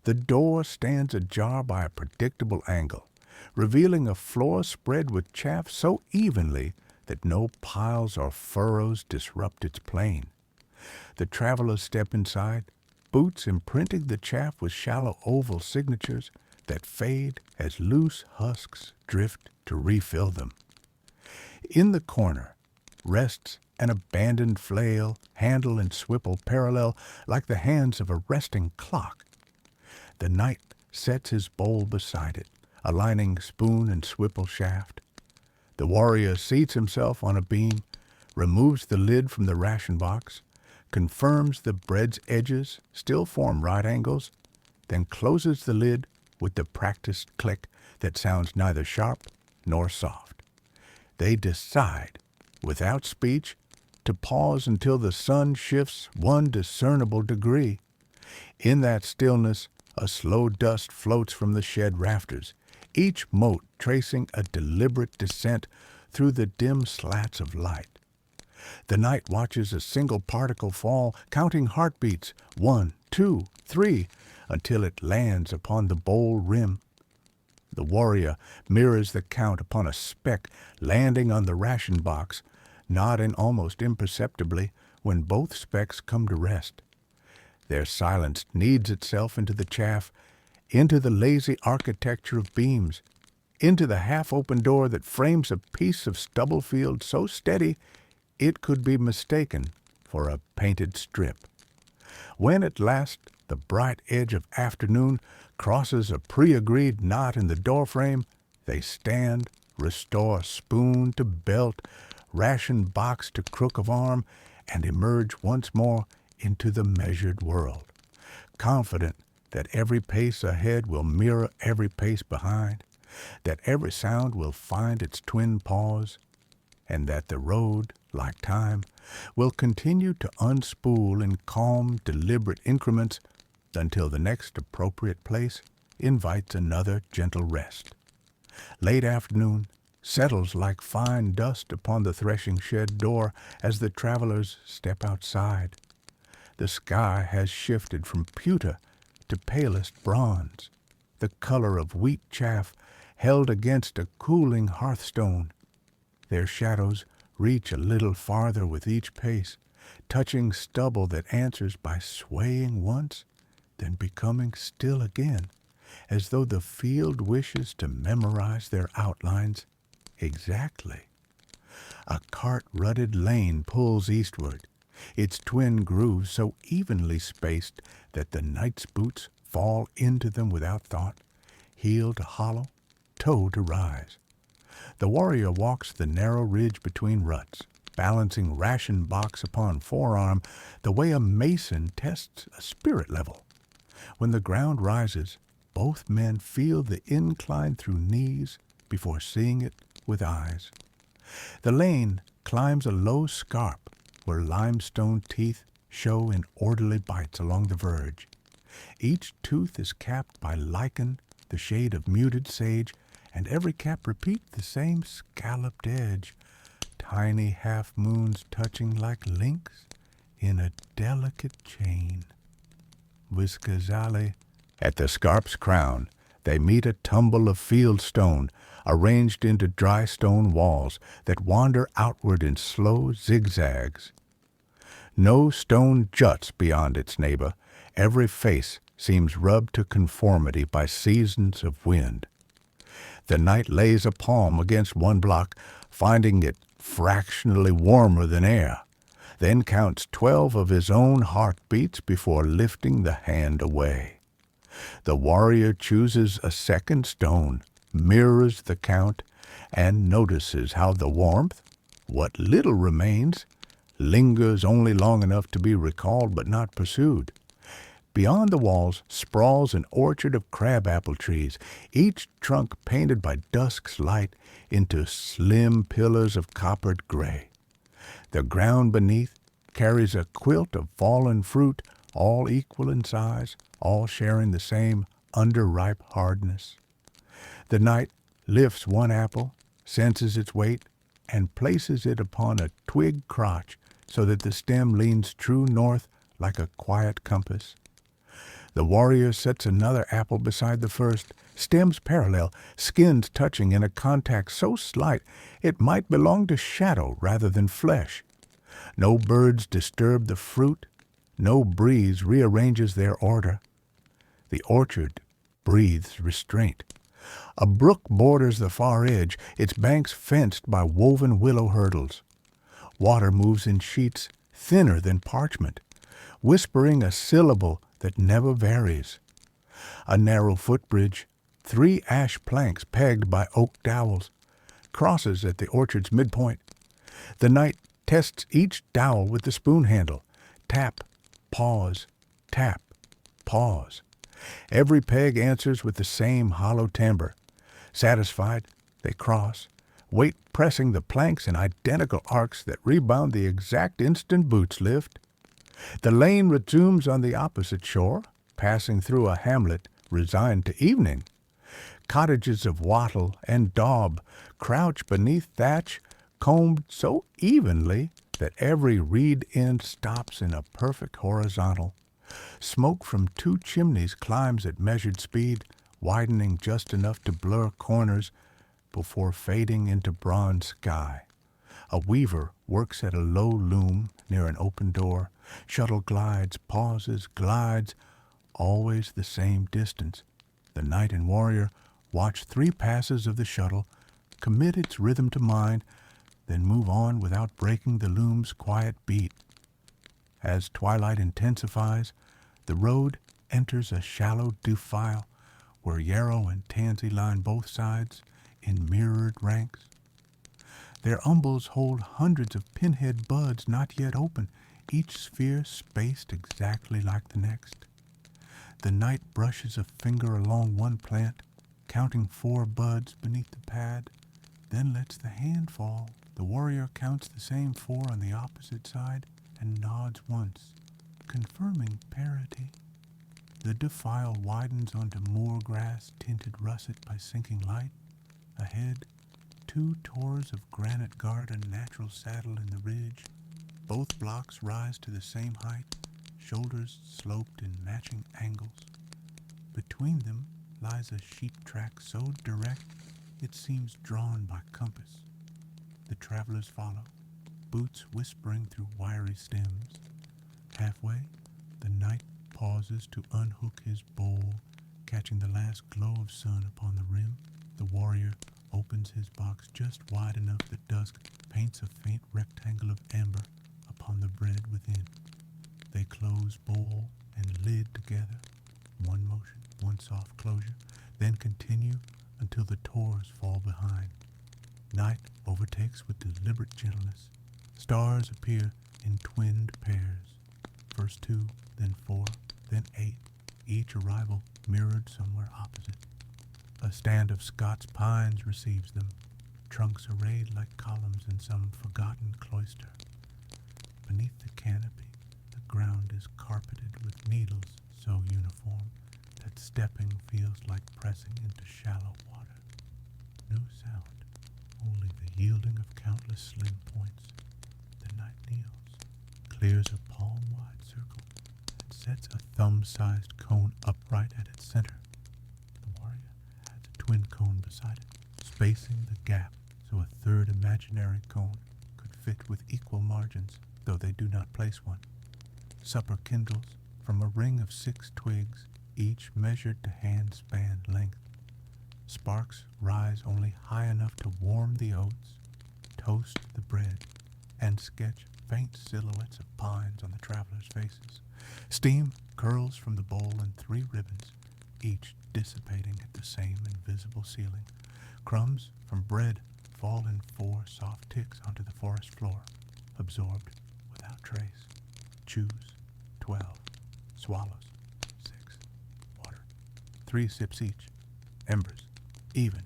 The door stands ajar by a predictable angle, revealing a floor spread with chaff so evenly that no piles or furrows disrupt its plane. The travelers step inside, boots imprinting the chaff with shallow oval signatures that fade as loose husks drift to refill them. In the corner rests an abandoned flail, handle and swipple parallel like the hands of a resting clock. The knight sets his bowl beside it, aligning spoon and swipple shaft. The warrior seats himself on a beam, removes the lid from the ration box, confirms the bread's edges still form right angles, then closes the lid with the practiced click that sounds neither sharp nor soft. They decide, without speech, to pause until the sun shifts one discernible degree. In that stillness, a slow dust floats from the shed rafters, each mote tracing a deliberate descent through the dim slats of light. The knight watches a single particle fall, counting heartbeats, 1, 2, 3, until it lands upon the bowl rim. The warrior mirrors the count upon a speck landing on the ration box, nodding almost imperceptibly when both specks come to rest. Their silence kneads itself into the chaff, into the lazy architecture of beams, into the half-open door that frames a piece of stubble field so steady it could be mistaken for a painted strip. When at last the bright edge of afternoon crosses a pre-agreed knot in the doorframe, they stand, restore spoon to belt, ration box to crook of arm, and emerge once more into the measured world, confident that every pace ahead will mirror every pace behind, that every sound will find its twin pause, and that the road, like time, will continue to unspool in calm, deliberate increments until the next appropriate place invites another gentle rest. Late afternoon settles like fine dust upon the threshing shed door as the travelers step outside. The sky has shifted from pewter to palest bronze, the color of wheat chaff held against a cooling hearthstone. Their shadows reach a little farther with each pace, touching stubble that answers by swaying once, then becoming still again, as though the field wishes to memorize their outlines exactly. A cart-rutted lane pulls eastward, its twin grooves so evenly spaced that the knight's boots fall into them without thought, heel to hollow, toe to rise. The warrior walks the narrow ridge between ruts, balancing ration box upon forearm the way a mason tests a spirit level. When the ground rises, both men feel the incline through knees before seeing it with eyes. The lane climbs a low scarp where limestone teeth show in orderly bites along the verge. Each tooth is capped by lichen, the shade of muted sage, and every cap repeats the same scalloped edge, tiny half-moons touching like links in a delicate chain. Whiskazale. At the scarp's crown, they meet a tumble of field stone arranged into dry stone walls that wander outward in slow zigzags. No stone juts beyond its neighbor. Every face seems rubbed to conformity by seasons of wind. The knight lays a palm against one block, finding it fractionally warmer than air. then counts 12 of his own heartbeats before lifting the hand away. The warrior chooses a second stone, mirrors the count, and notices how the warmth, what little remains, lingers only long enough to be recalled but not pursued. Beyond the walls sprawls an orchard of crabapple trees, each trunk painted by dusk's light into slim pillars of coppered gray. The ground beneath carries a quilt of fallen fruit, all equal in size, all sharing the same underripe hardness. The knight lifts one apple, senses its weight, and places it upon a twig crotch so that the stem leans true north like a quiet compass. The warrior sets another apple beside the first, stems parallel, skins touching in a contact so slight it might belong to shadow rather than flesh. No birds disturb the fruit, no breeze rearranges their order. The orchard breathes restraint. A brook borders the far edge, its banks fenced by woven willow hurdles. Water moves in sheets thinner than parchment, whispering a syllable that never varies. A narrow footbridge, 3 ash planks pegged by oak dowels, crosses at the orchard's midpoint. The knight tests each dowel with the spoon handle. Tap, pause, tap, pause. Every peg answers with the same hollow timbre. Satisfied, they cross, weight pressing the planks in identical arcs that rebound the exact instant boots lift. The lane resumes on the opposite shore, passing through a hamlet resigned to evening. Cottages of wattle and daub crouch beneath thatch combed so evenly that every reed end stops in a perfect horizontal. Smoke from 2 chimneys climbs at measured speed, widening just enough to blur corners before fading into bronze sky. A weaver works at a low loom near an open door. Shuttle glides, pauses, glides, always the same distance. The knight and warrior watch 3 passes of the shuttle, commit its rhythm to mind, then move on without breaking the loom's quiet beat. As twilight intensifies, the road enters a shallow defile where yarrow and tansy line both sides in mirrored ranks. Their umbels hold hundreds of pinhead buds not yet open, each sphere spaced exactly like the next. The knight brushes a finger along one plant, counting 4 buds beneath the pad, then lets the hand fall. The warrior counts the same 4 on the opposite side and nods once, confirming parity. The defile widens onto moor grass tinted russet by sinking light. Ahead, 2 tors of granite guard a natural saddle in the ridge. Both blocks rise to the same height, shoulders sloped in matching angles. Between them lies a sheep track so direct it seems drawn by compass. The travelers follow, boots whispering through wiry stems. Halfway, the knight pauses to unhook his bowl, catching the last glow of sun upon the rim. The warrior opens his box just wide enough that dusk paints a faint rectangle of amber upon the bread within. They close bowl and lid together, one motion, one soft closure, then continue until the tors fall behind. Night overtakes with deliberate gentleness. Stars appear in twinned pairs, first 2, then 4, then 8, each arrival mirrored somewhere opposite. A stand of Scots pines receives them, trunks arrayed like columns in some forgotten cloister. Beneath the canopy, the ground is carpeted with needles so uniform that stepping feels like pressing into shallow water. No sound, only the yielding of countless slim points. The knight kneels, clears a palm-wide circle, and sets a thumb-sized cone upright at its center. The warrior adds a twin cone beside it, spacing the gap so a third imaginary cone could fit with equal margins, though they do not place one. Supper kindles from a ring of 6 twigs, each measured to hand-span length. Sparks rise only high enough to warm the oats, toast the bread, and sketch faint silhouettes of pines on the travelers' faces. Steam curls from the bowl in 3 ribbons, each dissipating at the same invisible ceiling. Crumbs from bread fall in 4 soft ticks onto the forest floor, absorbed without trace. Chews, 12. Swallows, 6. Water, 3 sips each. Embers, even,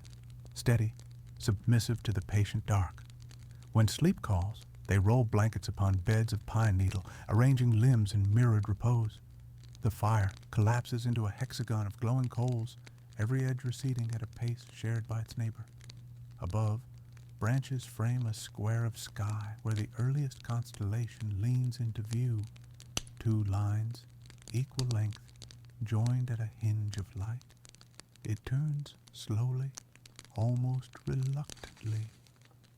steady, submissive to the patient dark. When sleep calls, they roll blankets upon beds of pine needle, arranging limbs in mirrored repose. The fire collapses into a hexagon of glowing coals, every edge receding at a pace shared by its neighbor. Above, branches frame a square of sky where the earliest constellation leans into view. 2 lines, equal length, joined at a hinge of light. It turns slowly, almost reluctantly,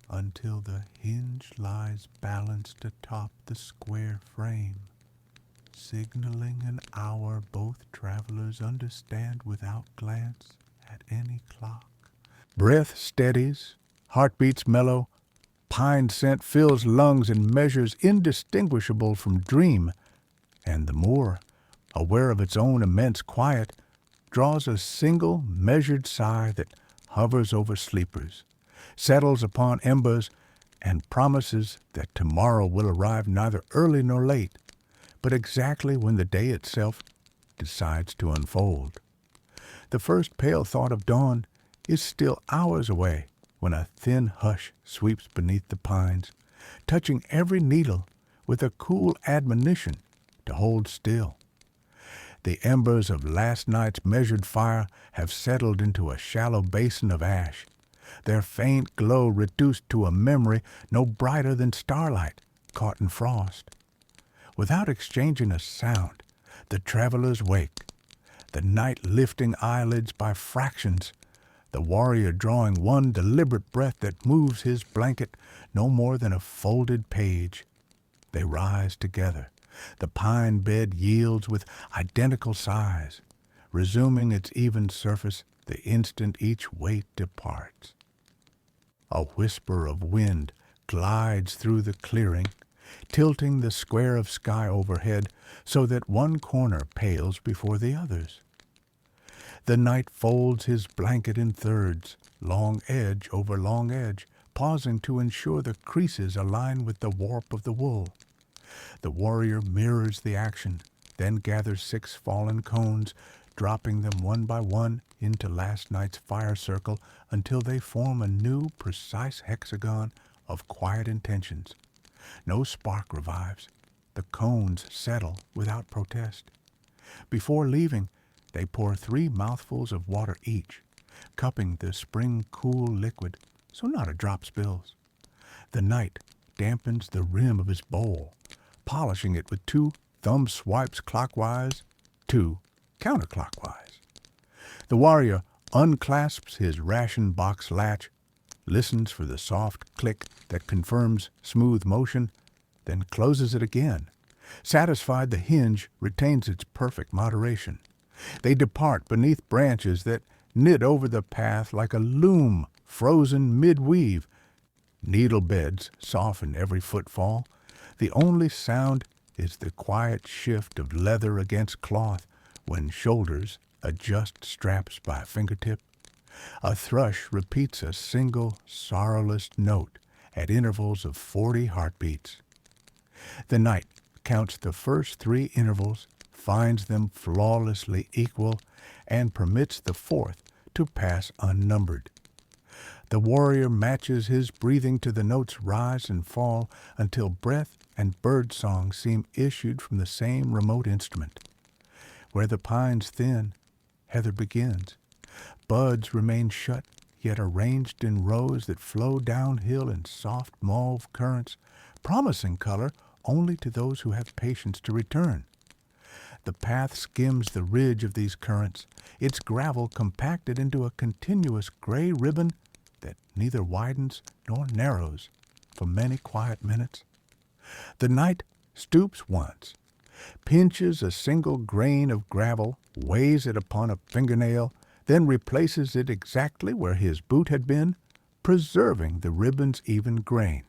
until the hinge lies balanced atop the square frame, signaling an hour both travelers understand without glance at any clock. Breath steadies, heartbeats mellow, pine scent fills lungs in measures indistinguishable from dream, and the moor, aware of its own immense quiet, draws a single measured sigh that hovers over sleepers, settles upon embers, and promises that tomorrow will arrive neither early nor late, but exactly when the day itself decides to unfold. The first pale thought of dawn is still hours away when a thin hush sweeps beneath the pines, touching every needle with a cool admonition to hold still. The embers of last night's measured fire have settled into a shallow basin of ash, their faint glow reduced to a memory no brighter than starlight caught in frost. Without exchanging a sound, the travelers wake, the night lifting eyelids by fractions, the warrior drawing one deliberate breath that moves his blanket no more than a folded page. They rise together. The pine bed yields with identical sighs, resuming its even surface the instant each weight departs. A whisper of wind glides through the clearing, tilting the square of sky overhead so that one corner pales before the others. The night folds his blanket in thirds, long edge over long edge, pausing to ensure the creases align with the warp of the wool. The warrior mirrors the action, then gathers 6 fallen cones, dropping them one by one into last night's fire circle until they form a new, precise hexagon of quiet intentions. No spark revives. The cones settle without protest. Before leaving, they pour 3 mouthfuls of water each, cupping the spring-cool liquid so not a drop spills. The night dampens the rim of his bowl, polishing it with 2 thumb swipes clockwise, 2 counterclockwise. The warrior unclasps his ration box latch, listens for the soft click that confirms smooth motion, then closes it again, satisfied the hinge retains its perfect moderation. They depart beneath branches that knit over the path like a loom frozen mid-weave. Needle beds soften every footfall. The only sound is the quiet shift of leather against cloth when shoulders adjust straps by a fingertip. A thrush repeats a single sorrowless note at intervals of 40 heartbeats. The night counts the first 3 intervals, finds them flawlessly equal, and permits the 4th to pass unnumbered. The warrior matches his breathing to the notes rise and fall until breath and bird song seem issued from the same remote instrument. Where the pines thin, heather begins. Buds remain shut, yet arranged in rows that flow downhill in soft mauve currents, promising color only to those who have patience to return. The path skims the ridge of these currents, its gravel compacted into a continuous gray ribbon that neither widens nor narrows for many quiet minutes. The night stoops once, pinches a single grain of gravel, weighs it upon a fingernail, then replaces it exactly where his boot had been, preserving the ribbon's even grain.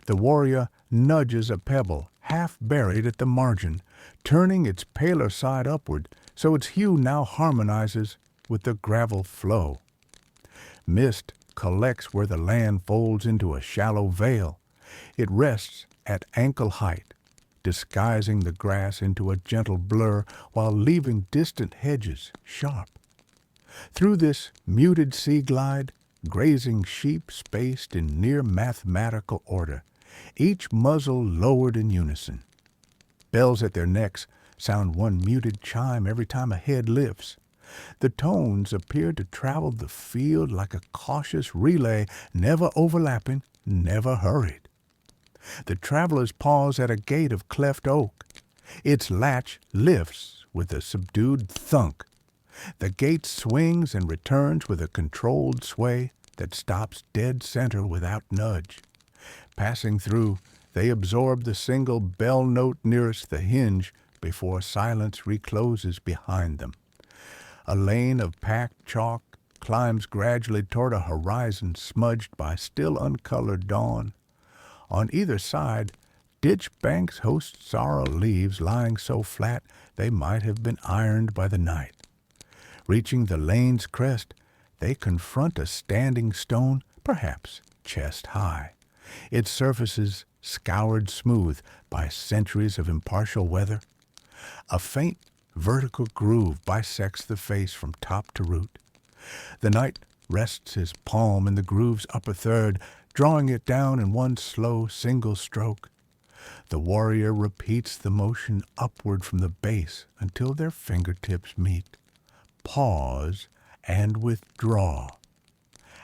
The warrior nudges a pebble, half buried at the margin, turning its paler side upward so its hue now harmonizes with the gravel flow. Mist collects where the land folds into a shallow vale. It rests at ankle height, disguising the grass into a gentle blur while leaving distant hedges sharp. Through this muted sea glide, grazing sheep spaced in near mathematical order, each muzzle lowered in unison. Bells at their necks sound one muted chime every time a head lifts. The tones appear to travel the field like a cautious relay, never overlapping, never hurried. The travelers pause at a gate of cleft oak. Its latch lifts with a subdued thunk. The gate swings and returns with a controlled sway that stops dead center without nudge. Passing through, they absorb the single bell note nearest the hinge before silence recloses behind them. A lane of packed chalk climbs gradually toward a horizon smudged by still uncolored dawn. On either side, ditch banks host sorrel leaves lying so flat they might have been ironed by the night. Reaching the lane's crest, they confront a standing stone, perhaps chest high. Its surfaces scoured smooth by centuries of impartial weather. A faint vertical groove bisects the face from top to root. The knight rests his palm in the groove's upper third, drawing it down in one slow single stroke. The warrior repeats the motion upward from the base until their fingertips meet. Pause and withdraw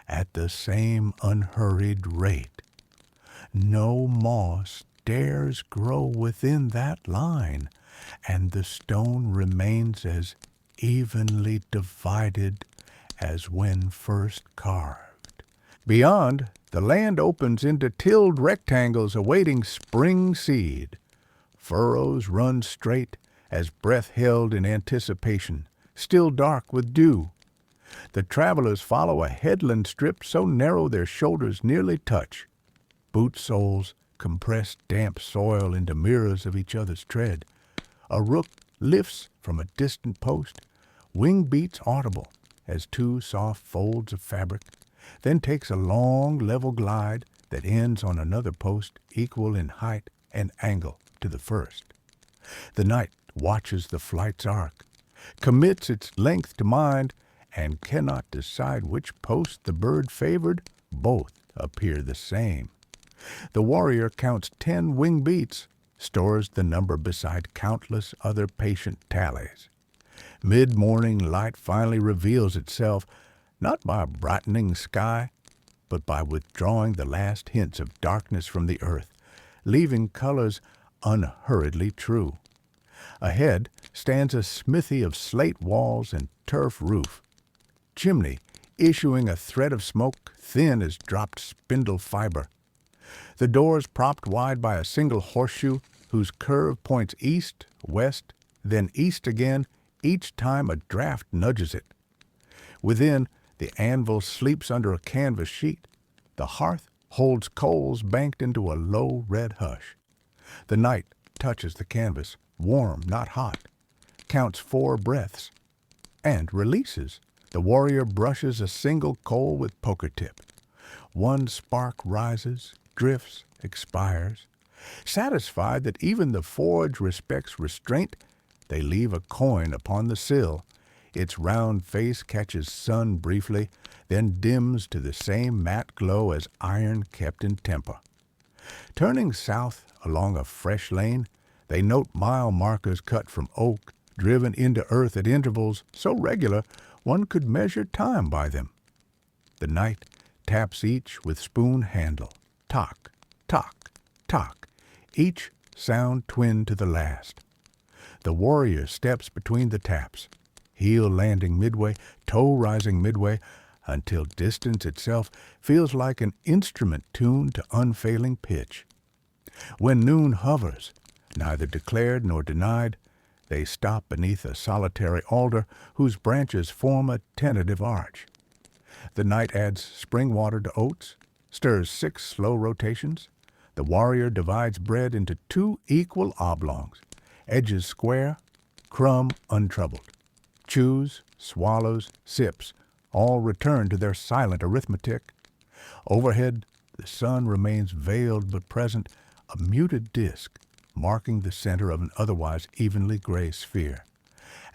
at the same unhurried rate. No moss dares grow within that line, and the stone remains as evenly divided as when first carved. Beyond, the land opens into tilled rectangles awaiting spring seed. Furrows run straight as breath held in anticipation, still dark with dew. The travelers follow a headland strip so narrow their shoulders nearly touch. Boot soles compress damp soil into mirrors of each other's tread. A rook lifts from a distant post, wing beats audible as two soft folds of fabric, then takes a long, level glide that ends on another post equal in height and angle to the first. The knight watches the flight's arc, commits its length to mind, and cannot decide which post the bird favored. Both appear the same. The warrior counts 10 wing beats, stores the number beside countless other patient tallies. Mid-morning light finally reveals itself, not by a brightening sky, but by withdrawing the last hints of darkness from the earth, leaving colors unhurriedly true. Ahead stands a smithy of slate walls and turf roof. Chimney issuing a thread of smoke thin as dropped spindle fiber. The doors propped wide by a single horseshoe whose curve points east, west, then east again each time a draft nudges it. Within, the anvil sleeps under a canvas sheet. The hearth holds coals banked into a low red hush. The knight touches the canvas, warm, not hot, counts 4 breaths, and releases. The warrior brushes a single coal with poker tip. One spark rises, drifts, expires. Satisfied that even the forge respects restraint, they leave a coin upon the sill. Its round face catches sun briefly, then dims to the same matte glow as iron kept in temper. Turning south along a fresh lane, they note mile markers cut from oak, driven into earth at intervals so regular one could measure time by them. The knight taps each with spoon handle. Tock, tock, tock, each sound twin to the last. The warrior steps between the taps, heel landing midway, toe rising midway, until distance itself feels like an instrument tuned to unfailing pitch. When noon hovers, neither declared nor denied, they stop beneath a solitary alder whose branches form a tentative arch. The knight adds spring water to oats, stirs 6 slow rotations. The The warrior divides bread into 2 equal oblongs, edges square, crumb untroubled. Chews, swallows, sips, all return to their silent arithmetic. Overhead, the sun remains veiled but present, a muted disk, marking the center of an otherwise evenly gray sphere.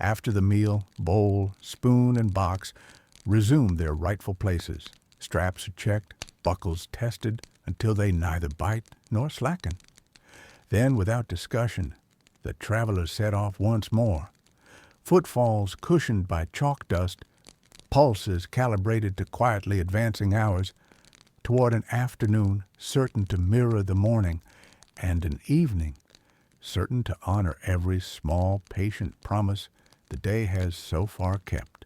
After the meal, bowl, spoon, and box resume their rightful places. Straps are checked, buckles tested, until they neither bite nor slacken. Then, without discussion, the travelers set off once more. Footfalls cushioned by chalk dust, pulses calibrated to quietly advancing hours, toward an afternoon certain to mirror the morning, and an evening certain to honor every small, patient promise the day has so far kept.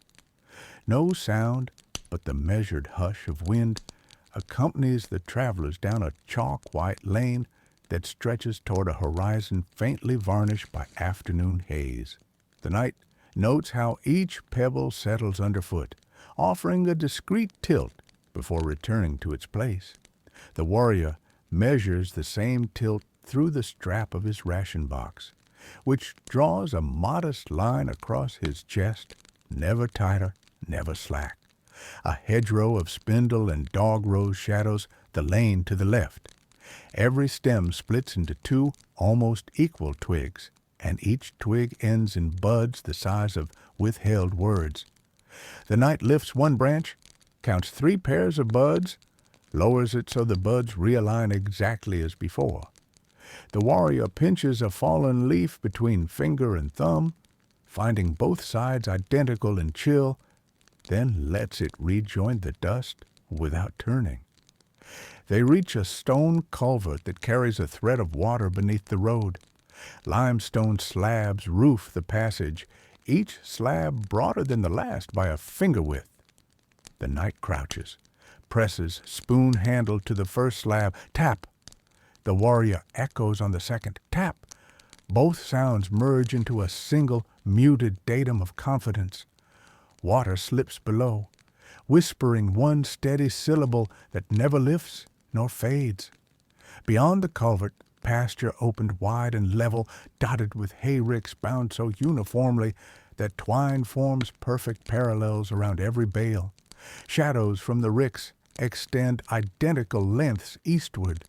No sound but the measured hush of wind accompanies the travelers down a chalk-white lane that stretches toward a horizon faintly varnished by afternoon haze. The night notes how each pebble settles underfoot, offering a discreet tilt before returning to its place. The warrior measures the same tilt through the strap of his ration box, which draws a modest line across his chest, never tighter, never slack. A hedgerow of spindle and dog-rose shadows the lane to the left. Every stem splits into 2 almost equal twigs, and each twig ends in buds the size of withheld words. The knight lifts one branch, counts 3 pairs of buds, lowers it so the buds realign exactly as before. The warrior pinches a fallen leaf between finger and thumb, finding both sides identical and chill, then lets it rejoin the dust without turning. They reach a stone culvert that carries a thread of water beneath the road. Limestone slabs roof the passage, each slab broader than the last by a finger width. The knight crouches, presses spoon handle to the first slab, tap. The warrior echoes on the second, tap. Both sounds merge into a single muted datum of confidence. Water slips below, whispering one steady syllable that never lifts nor fades. Beyond the culvert, pasture opened wide and level, dotted with hayricks bound so uniformly that twine forms perfect parallels around every bale. Shadows from the ricks extend identical lengths eastward,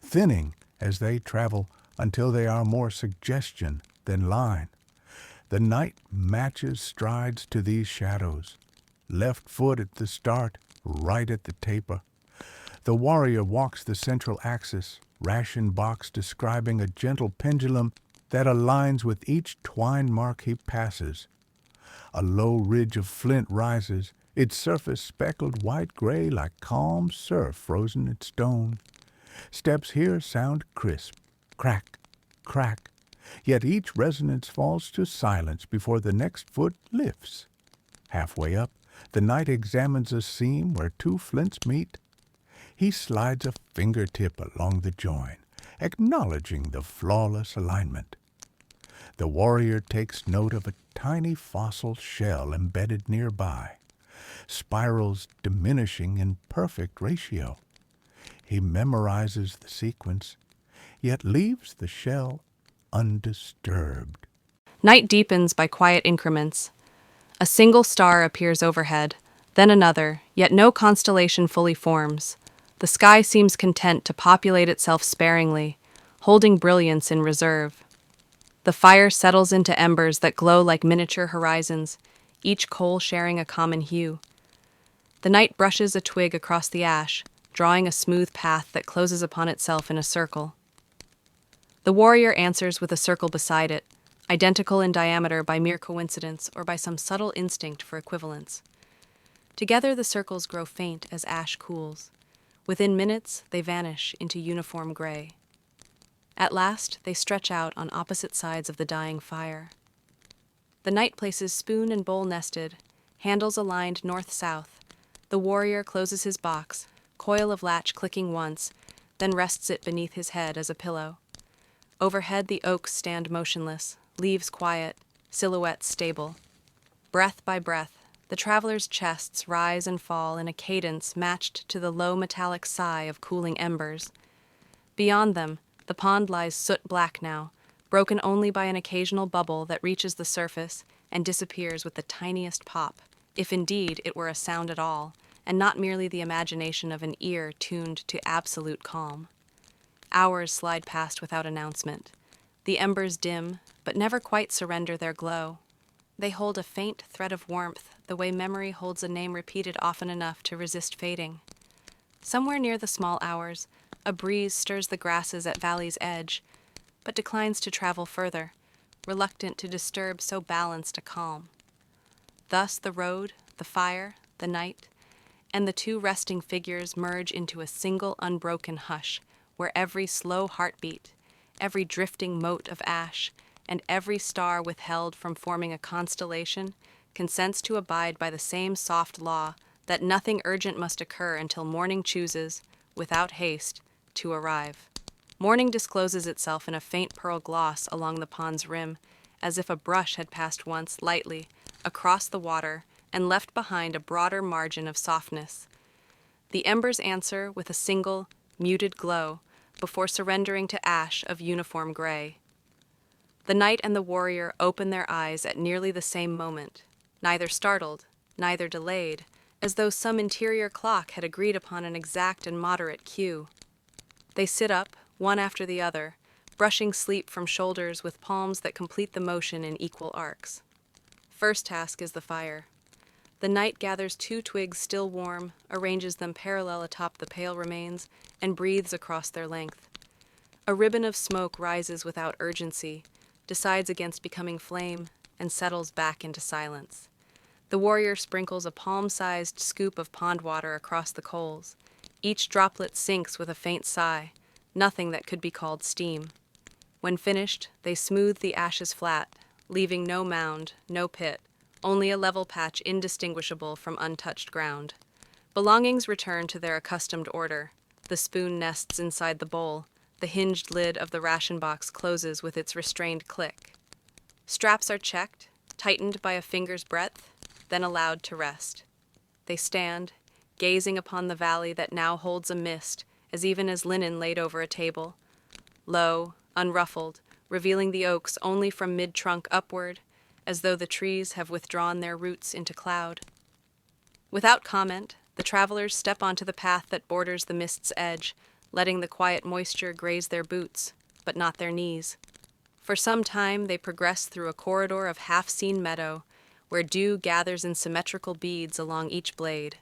thinning as they travel until they are more suggestion than line. The knight matches strides to these shadows, left foot at the start, right at the taper. The warrior walks the central axis, ration box describing a gentle pendulum that aligns with each twine mark he passes. A low ridge of flint rises, its surface speckled white-gray like calm surf frozen in stone. Steps here sound crisp, crack, crack, yet each resonance falls to silence before the next foot lifts. Halfway up, the knight examines a seam where 2 flints meet. He slides a fingertip along the join, acknowledging the flawless alignment. The warrior takes note of a tiny fossil shell embedded nearby, spirals diminishing in perfect ratio. He memorizes the sequence, yet leaves the shell undisturbed. Night deepens by quiet increments. A single star appears overhead, then another, yet no constellation fully forms. The sky seems content to populate itself sparingly, holding brilliance in reserve. The fire settles into embers that glow like miniature horizons, each coal sharing a common hue. The knight brushes a twig across the ash, drawing a smooth path that closes upon itself in a circle. The warrior answers with a circle beside it, identical in diameter by mere coincidence or by some subtle instinct for equivalence. Together the circles grow faint as ash cools. Within minutes, they vanish into uniform gray. At last, they stretch out on opposite sides of the dying fire. The knight places spoon and bowl nested, handles aligned north-south. The warrior closes his box, coil of latch clicking once, then rests it beneath his head as a pillow. Overhead the oaks stand motionless, leaves quiet, silhouettes stable. Breath by breath, the travelers' chests rise and fall in a cadence matched to the low metallic sigh of cooling embers. Beyond them, the pond lies soot-black now, broken only by an occasional bubble that reaches the surface and disappears with the tiniest pop, if indeed it were a sound at all, and not merely the imagination of an ear tuned to absolute calm. Hours slide past without announcement. The embers dim, but never quite surrender their glow. They hold a faint thread of warmth, the way memory holds a name repeated often enough to resist fading. Somewhere near the small hours, a breeze stirs the grasses at valley's edge, but declines to travel further, reluctant to disturb so balanced a calm. Thus the road, the fire, the night, and the two resting figures merge into a single unbroken hush, where every slow heartbeat, every drifting mote of ash, and every star withheld from forming a constellation consents to abide by the same soft law that nothing urgent must occur until morning chooses, without haste, to arrive. Morning discloses itself in a faint pearl gloss along the pond's rim, as if a brush had passed once lightly across the water and left behind a broader margin of softness. The embers answer with a single, muted glow before surrendering to ash of uniform gray. The knight and the warrior open their eyes at nearly the same moment, neither startled, neither delayed, as though some interior clock had agreed upon an exact and moderate cue. They sit up, one after the other, brushing sleep from shoulders with palms that complete the motion in equal arcs. First task is the fire. The knight gathers 2 twigs still warm, arranges them parallel atop the pale remains, and breathes across their length. A ribbon of smoke rises without urgency, decides against becoming flame, and settles back into silence. The warrior sprinkles a palm-sized scoop of pond water across the coals. Each droplet sinks with a faint sigh, nothing that could be called steam. When finished, they smooth the ashes flat, leaving no mound, no pit, only a level patch indistinguishable from untouched ground. Belongings return to their accustomed order. The spoon nests inside the bowl. The hinged lid of the ration box closes with its restrained click. Straps are checked, tightened by a finger's breadth, then allowed to rest. They stand, gazing upon the valley that now holds a mist, as even as linen laid over a table. Low, unruffled, revealing the oaks only from mid-trunk upward, as though the trees have withdrawn their roots into cloud. Without comment, the travelers step onto the path that borders the mist's edge, letting the quiet moisture graze their boots, but not their knees. For some time they progress through a corridor of half-seen meadow, where dew gathers in symmetrical beads along each blade.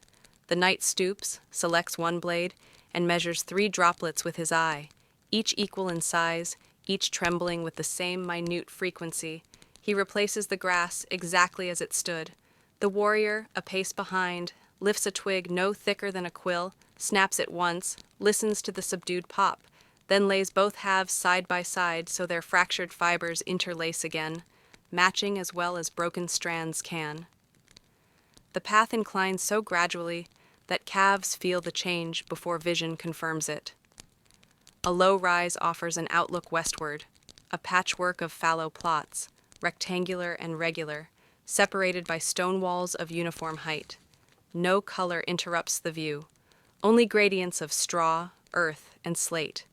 The knight stoops, selects one blade, and measures 3 droplets with his eye, each equal in size, each trembling with the same minute frequency. He replaces the grass exactly as it stood. The warrior, a pace behind, lifts a twig no thicker than a quill, snaps it once, listens to the subdued pop, then lays both halves side by side so their fractured fibers interlace again, matching as well as broken strands can. The path inclines so gradually that calves feel the change before vision confirms it. A low rise offers an outlook westward, a patchwork of fallow plots, rectangular and regular, separated by stone walls of uniform height. No color interrupts the view, only gradients of straw, earth, and slate.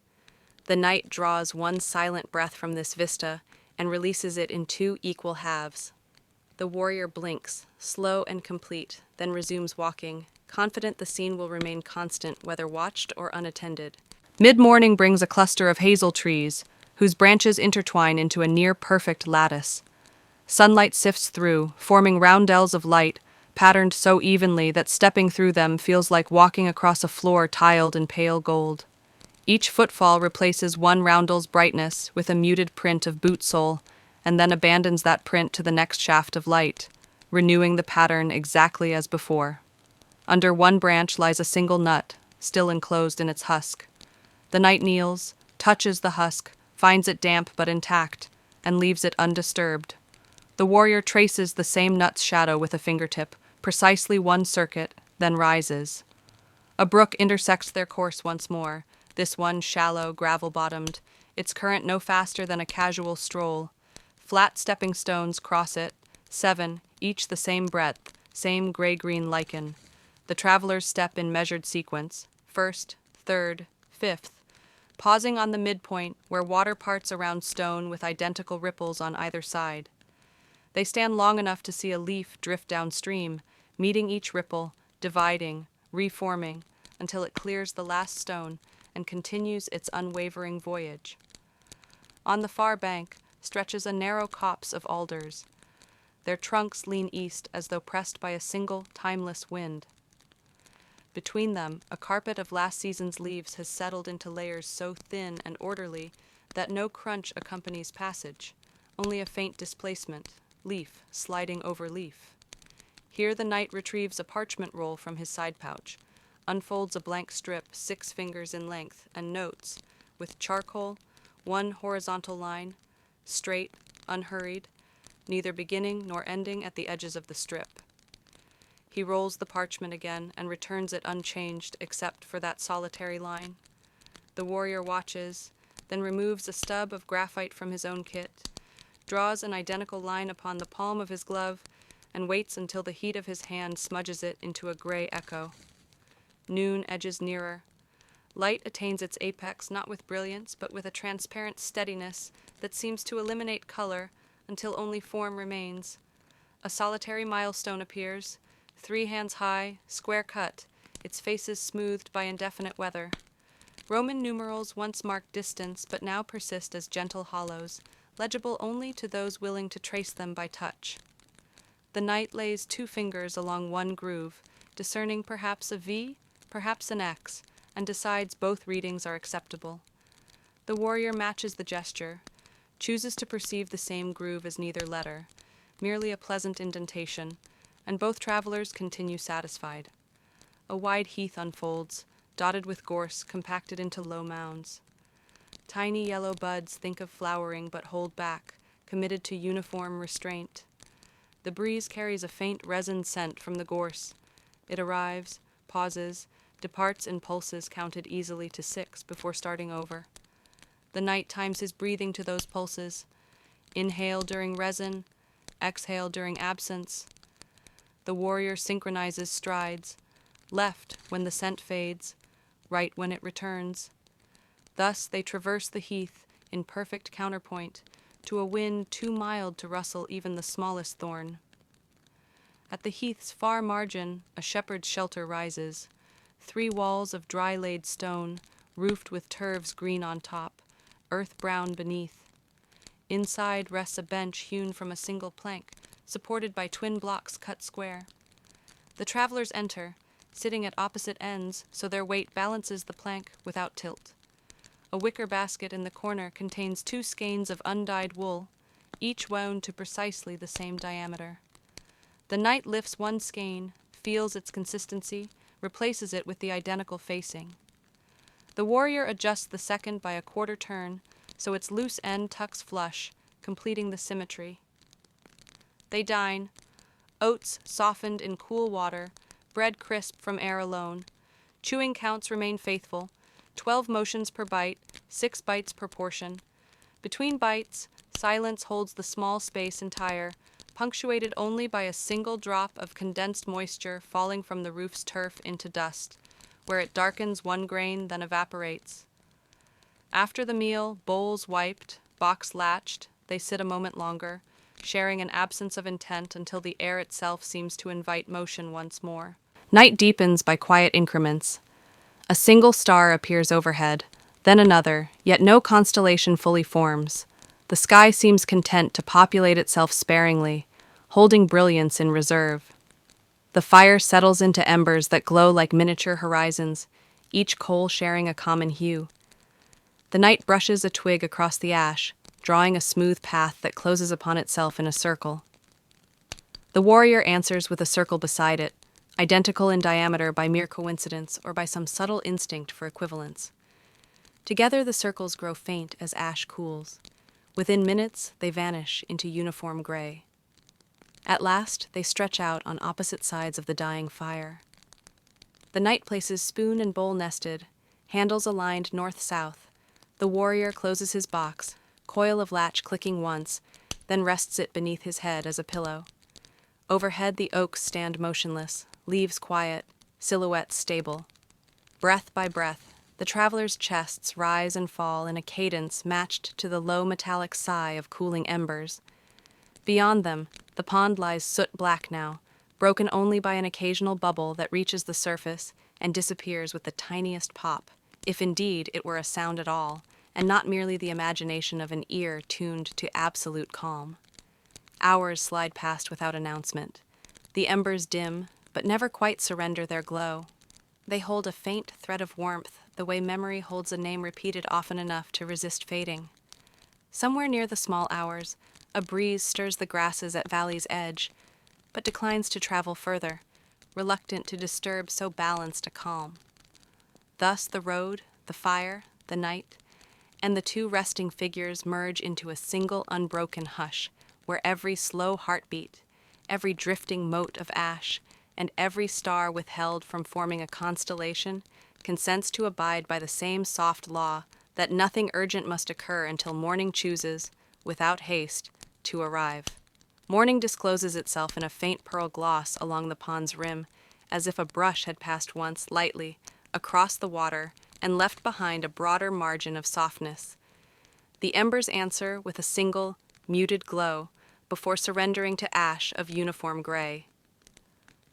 The knight draws one silent breath from this vista and releases it in 2 equal halves. The warrior blinks, slow and complete, then resumes walking, confident the scene will remain constant whether watched or unattended. Mid-morning brings a cluster of hazel trees, whose branches intertwine into a near-perfect lattice. Sunlight sifts through, forming roundels of light, patterned so evenly that stepping through them feels like walking across a floor tiled in pale gold. Each footfall replaces one roundel's brightness with a muted print of boot sole, and then abandons that print to the next shaft of light, renewing the pattern exactly as before. Under one branch lies a single nut, still enclosed in its husk. The knight kneels, touches the husk, finds it damp but intact, and leaves it undisturbed. The warrior traces the same nut's shadow with a fingertip, precisely one circuit, then rises. A brook intersects their course once more, this one shallow, gravel-bottomed, its current no faster than a casual stroll. Flat stepping stones cross it, 7, each the same breadth, same gray-green lichen. The travelers step in measured sequence, 1st, 3rd, 5th. pausing on the midpoint where water parts around stone with identical ripples on either side. They stand long enough to see a leaf drift downstream, meeting each ripple, dividing, reforming, until it clears the last stone and continues its unwavering voyage. On the far bank stretches a narrow copse of alders. Their trunks lean east as though pressed by a single, timeless wind. Between them, a carpet of last season's leaves has settled into layers so thin and orderly that no crunch accompanies passage, only a faint displacement, leaf sliding over leaf. Here the knight retrieves a parchment roll from his side pouch, unfolds a blank strip 6 fingers in length, and notes, with charcoal, one horizontal line, straight, unhurried, neither beginning nor ending at the edges of the strip. He rolls the parchment again and returns it unchanged except for that solitary line. The warrior watches, then removes a stub of graphite from his own kit, draws an identical line upon the palm of his glove, and waits until the heat of his hand smudges it into a gray echo. Noon edges nearer. Light attains its apex not with brilliance, but with a transparent steadiness that seems to eliminate color until only form remains. A solitary milestone appears, 3 hands high, square cut, its faces smoothed by indefinite weather. Roman numerals once marked distance, but now persist as gentle hollows, legible only to those willing to trace them by touch. The knight lays 2 fingers along one groove, discerning perhaps a V, perhaps an X, and decides both readings are acceptable. The warrior matches the gesture, chooses to perceive the same groove as neither letter, merely a pleasant indentation, and both travelers continue satisfied. A wide heath unfolds, dotted with gorse compacted into low mounds. Tiny yellow buds think of flowering but hold back, committed to uniform restraint. The breeze carries a faint resin scent from the gorse. It arrives, pauses, departs in pulses counted easily to 6 before starting over. The knight times his breathing to those pulses. Inhale during resin, exhale during absence. The warrior synchronizes strides, left when the scent fades, right when it returns. Thus they traverse the heath in perfect counterpoint to a wind too mild to rustle even the smallest thorn. At the heath's far margin, a shepherd's shelter rises, 3 walls of dry-laid stone, roofed with turves green on top, earth-brown beneath. Inside rests a bench hewn from a single plank, supported by twin blocks cut square. The travelers enter, sitting at opposite ends so their weight balances the plank without tilt. A wicker basket in the corner contains 2 skeins of undyed wool, each wound to precisely the same diameter. The knight lifts one skein, feels its consistency, replaces it with the identical facing. The warrior adjusts the second by a quarter turn, so its loose end tucks flush, completing the symmetry. They dine, oats softened in cool water, bread crisp from air alone. Chewing counts remain faithful, 12 motions per bite, 6 bites per portion. Between bites, silence holds the small space entire, punctuated only by a single drop of condensed moisture falling from the roof's turf into dust, where it darkens one grain, then evaporates. After the meal, bowls wiped, box latched, they sit a moment longer, sharing an absence of intent until the air itself seems to invite motion once more. Night deepens by quiet increments. A single star appears overhead, then another, yet no constellation fully forms. The sky seems content to populate itself sparingly, holding brilliance in reserve. The fire settles into embers that glow like miniature horizons, each coal sharing a common hue. The knight brushes a twig across the ash, drawing a smooth path that closes upon itself in a circle. The warrior answers with a circle beside it, identical in diameter by mere coincidence or by some subtle instinct for equivalence. Together the circles grow faint as ash cools. Within minutes, they vanish into uniform gray. At last, they stretch out on opposite sides of the dying fire. The knight places spoon and bowl nested, handles aligned north-south. The warrior closes his box, coil of latch clicking once, then rests it beneath his head as a pillow. Overhead the oaks stand motionless, leaves quiet, silhouettes stable. Breath by breath, The travelers' chests rise and fall in a cadence matched to the low metallic sigh of cooling embers. Beyond them, the pond lies soot-black now, broken only by an occasional bubble that reaches the surface and disappears with the tiniest pop, if indeed it were a sound at all, and not merely the imagination of an ear tuned to absolute calm. Hours slide past without announcement. The embers dim, but never quite surrender their glow. They hold a faint thread of warmth, the way memory holds a name repeated often enough to resist fading. Somewhere near the small hours, a breeze stirs the grasses at valley's edge, but declines to travel further, reluctant to disturb so balanced a calm. Thus the road, the fire, the night, and the two resting figures merge into a single unbroken hush, where every slow heartbeat, every drifting mote of ash, and every star withheld from forming a constellation consents to abide by the same soft law that nothing urgent must occur until morning chooses, without haste, to arrive. Morning discloses itself in a faint pearl gloss along the pond's rim, as if a brush had passed once, lightly, across the water and left behind a broader margin of softness. The embers answer with a single, muted glow before surrendering to ash of uniform gray.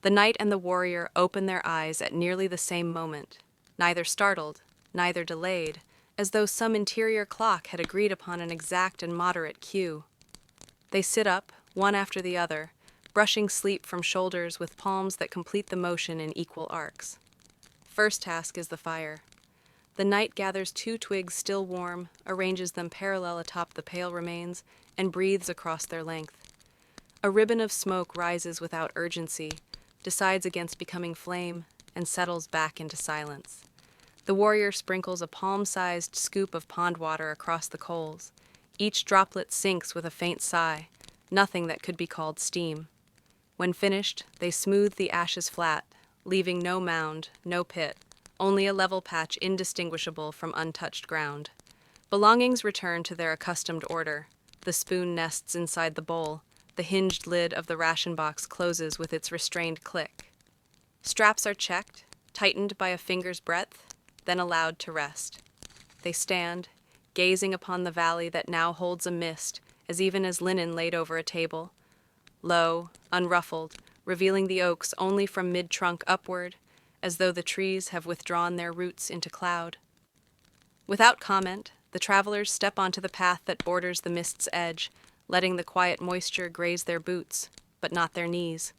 The knight and the warrior open their eyes at nearly the same moment, neither startled, neither delayed, as though some interior clock had agreed upon an exact and moderate cue. They sit up, one after the other, brushing sleep from shoulders with palms that complete the motion in equal arcs. First task is the fire. The knight gathers 2 twigs still warm, arranges them parallel atop the pale remains, and breathes across their length. A ribbon of smoke rises without urgency, decides against becoming flame, and settles back into silence. The warrior sprinkles a palm-sized scoop of pond water across the coals. Each droplet sinks with a faint sigh, nothing that could be called steam. When finished, they smooth the ashes flat, leaving no mound, no pit, only a level patch indistinguishable from untouched ground. Belongings return to their accustomed order. The spoon nests inside the bowl. The hinged lid of the ration box closes with its restrained click. Straps are checked, tightened by a finger's breadth, then allowed to rest. They stand, gazing upon the valley that now holds a mist, as even as linen laid over a table. Low, unruffled, revealing the oaks only from mid-trunk upward, as though the trees have withdrawn their roots into cloud. Without comment, the travelers step onto the path that borders the mist's edge, letting the quiet moisture graze their boots, but not their knees.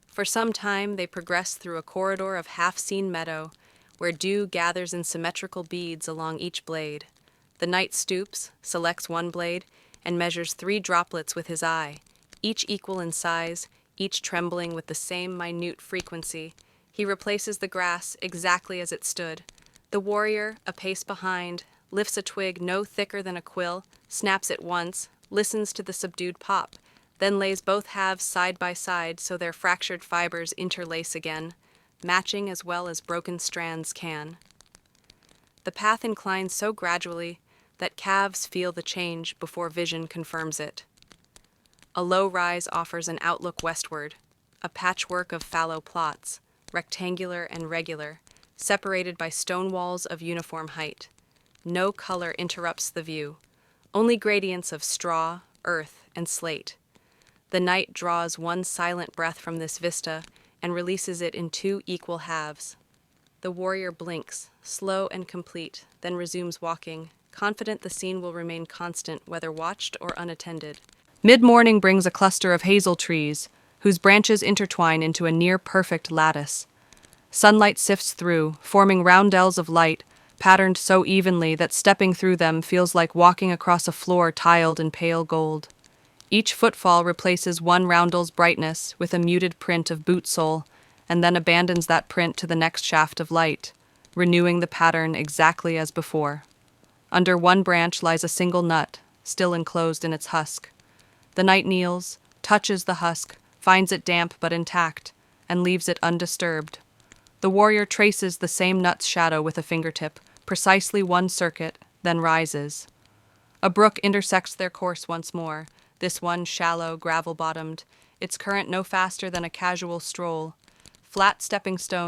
For some time they progress through a corridor of half-seen meadow, where dew gathers in symmetrical beads along each blade. The knight stoops, selects one blade, and measures 3 droplets with his eye, each equal in size, each trembling with the same minute frequency. He replaces the grass exactly as it stood. The warrior, a pace behind, lifts a twig no thicker than a quill, snaps it once, listens to the subdued pop, then lays both halves side by side so their fractured fibers interlace again, matching as well as broken strands can. The path inclines so gradually that calves feel the change before vision confirms it. A low rise offers an outlook westward, a patchwork of fallow plots, rectangular and regular, separated by stone walls of uniform height. No color interrupts the view, only gradients of straw, earth, and slate. The knight draws one silent breath from this vista and releases it in 2 equal halves. The warrior blinks, slow and complete, then resumes walking, confident the scene will remain constant whether watched or unattended. Mid-morning brings a cluster of hazel trees, whose branches intertwine into a near-perfect lattice. Sunlight sifts through, forming roundels of light, patterned so evenly that stepping through them feels like walking across a floor tiled in pale gold. Each footfall replaces one roundel's brightness with a muted print of boot sole, and then abandons that print to the next shaft of light, renewing the pattern exactly as before. Under one branch lies a single nut, still enclosed in its husk. The knight kneels, touches the husk, finds it damp but intact, and leaves it undisturbed. The warrior traces the same nut's shadow with a fingertip, precisely one circuit, then rises. A brook intersects their course once more, this one shallow, gravel-bottomed, its current no faster than a casual stroll. Flat stepping stones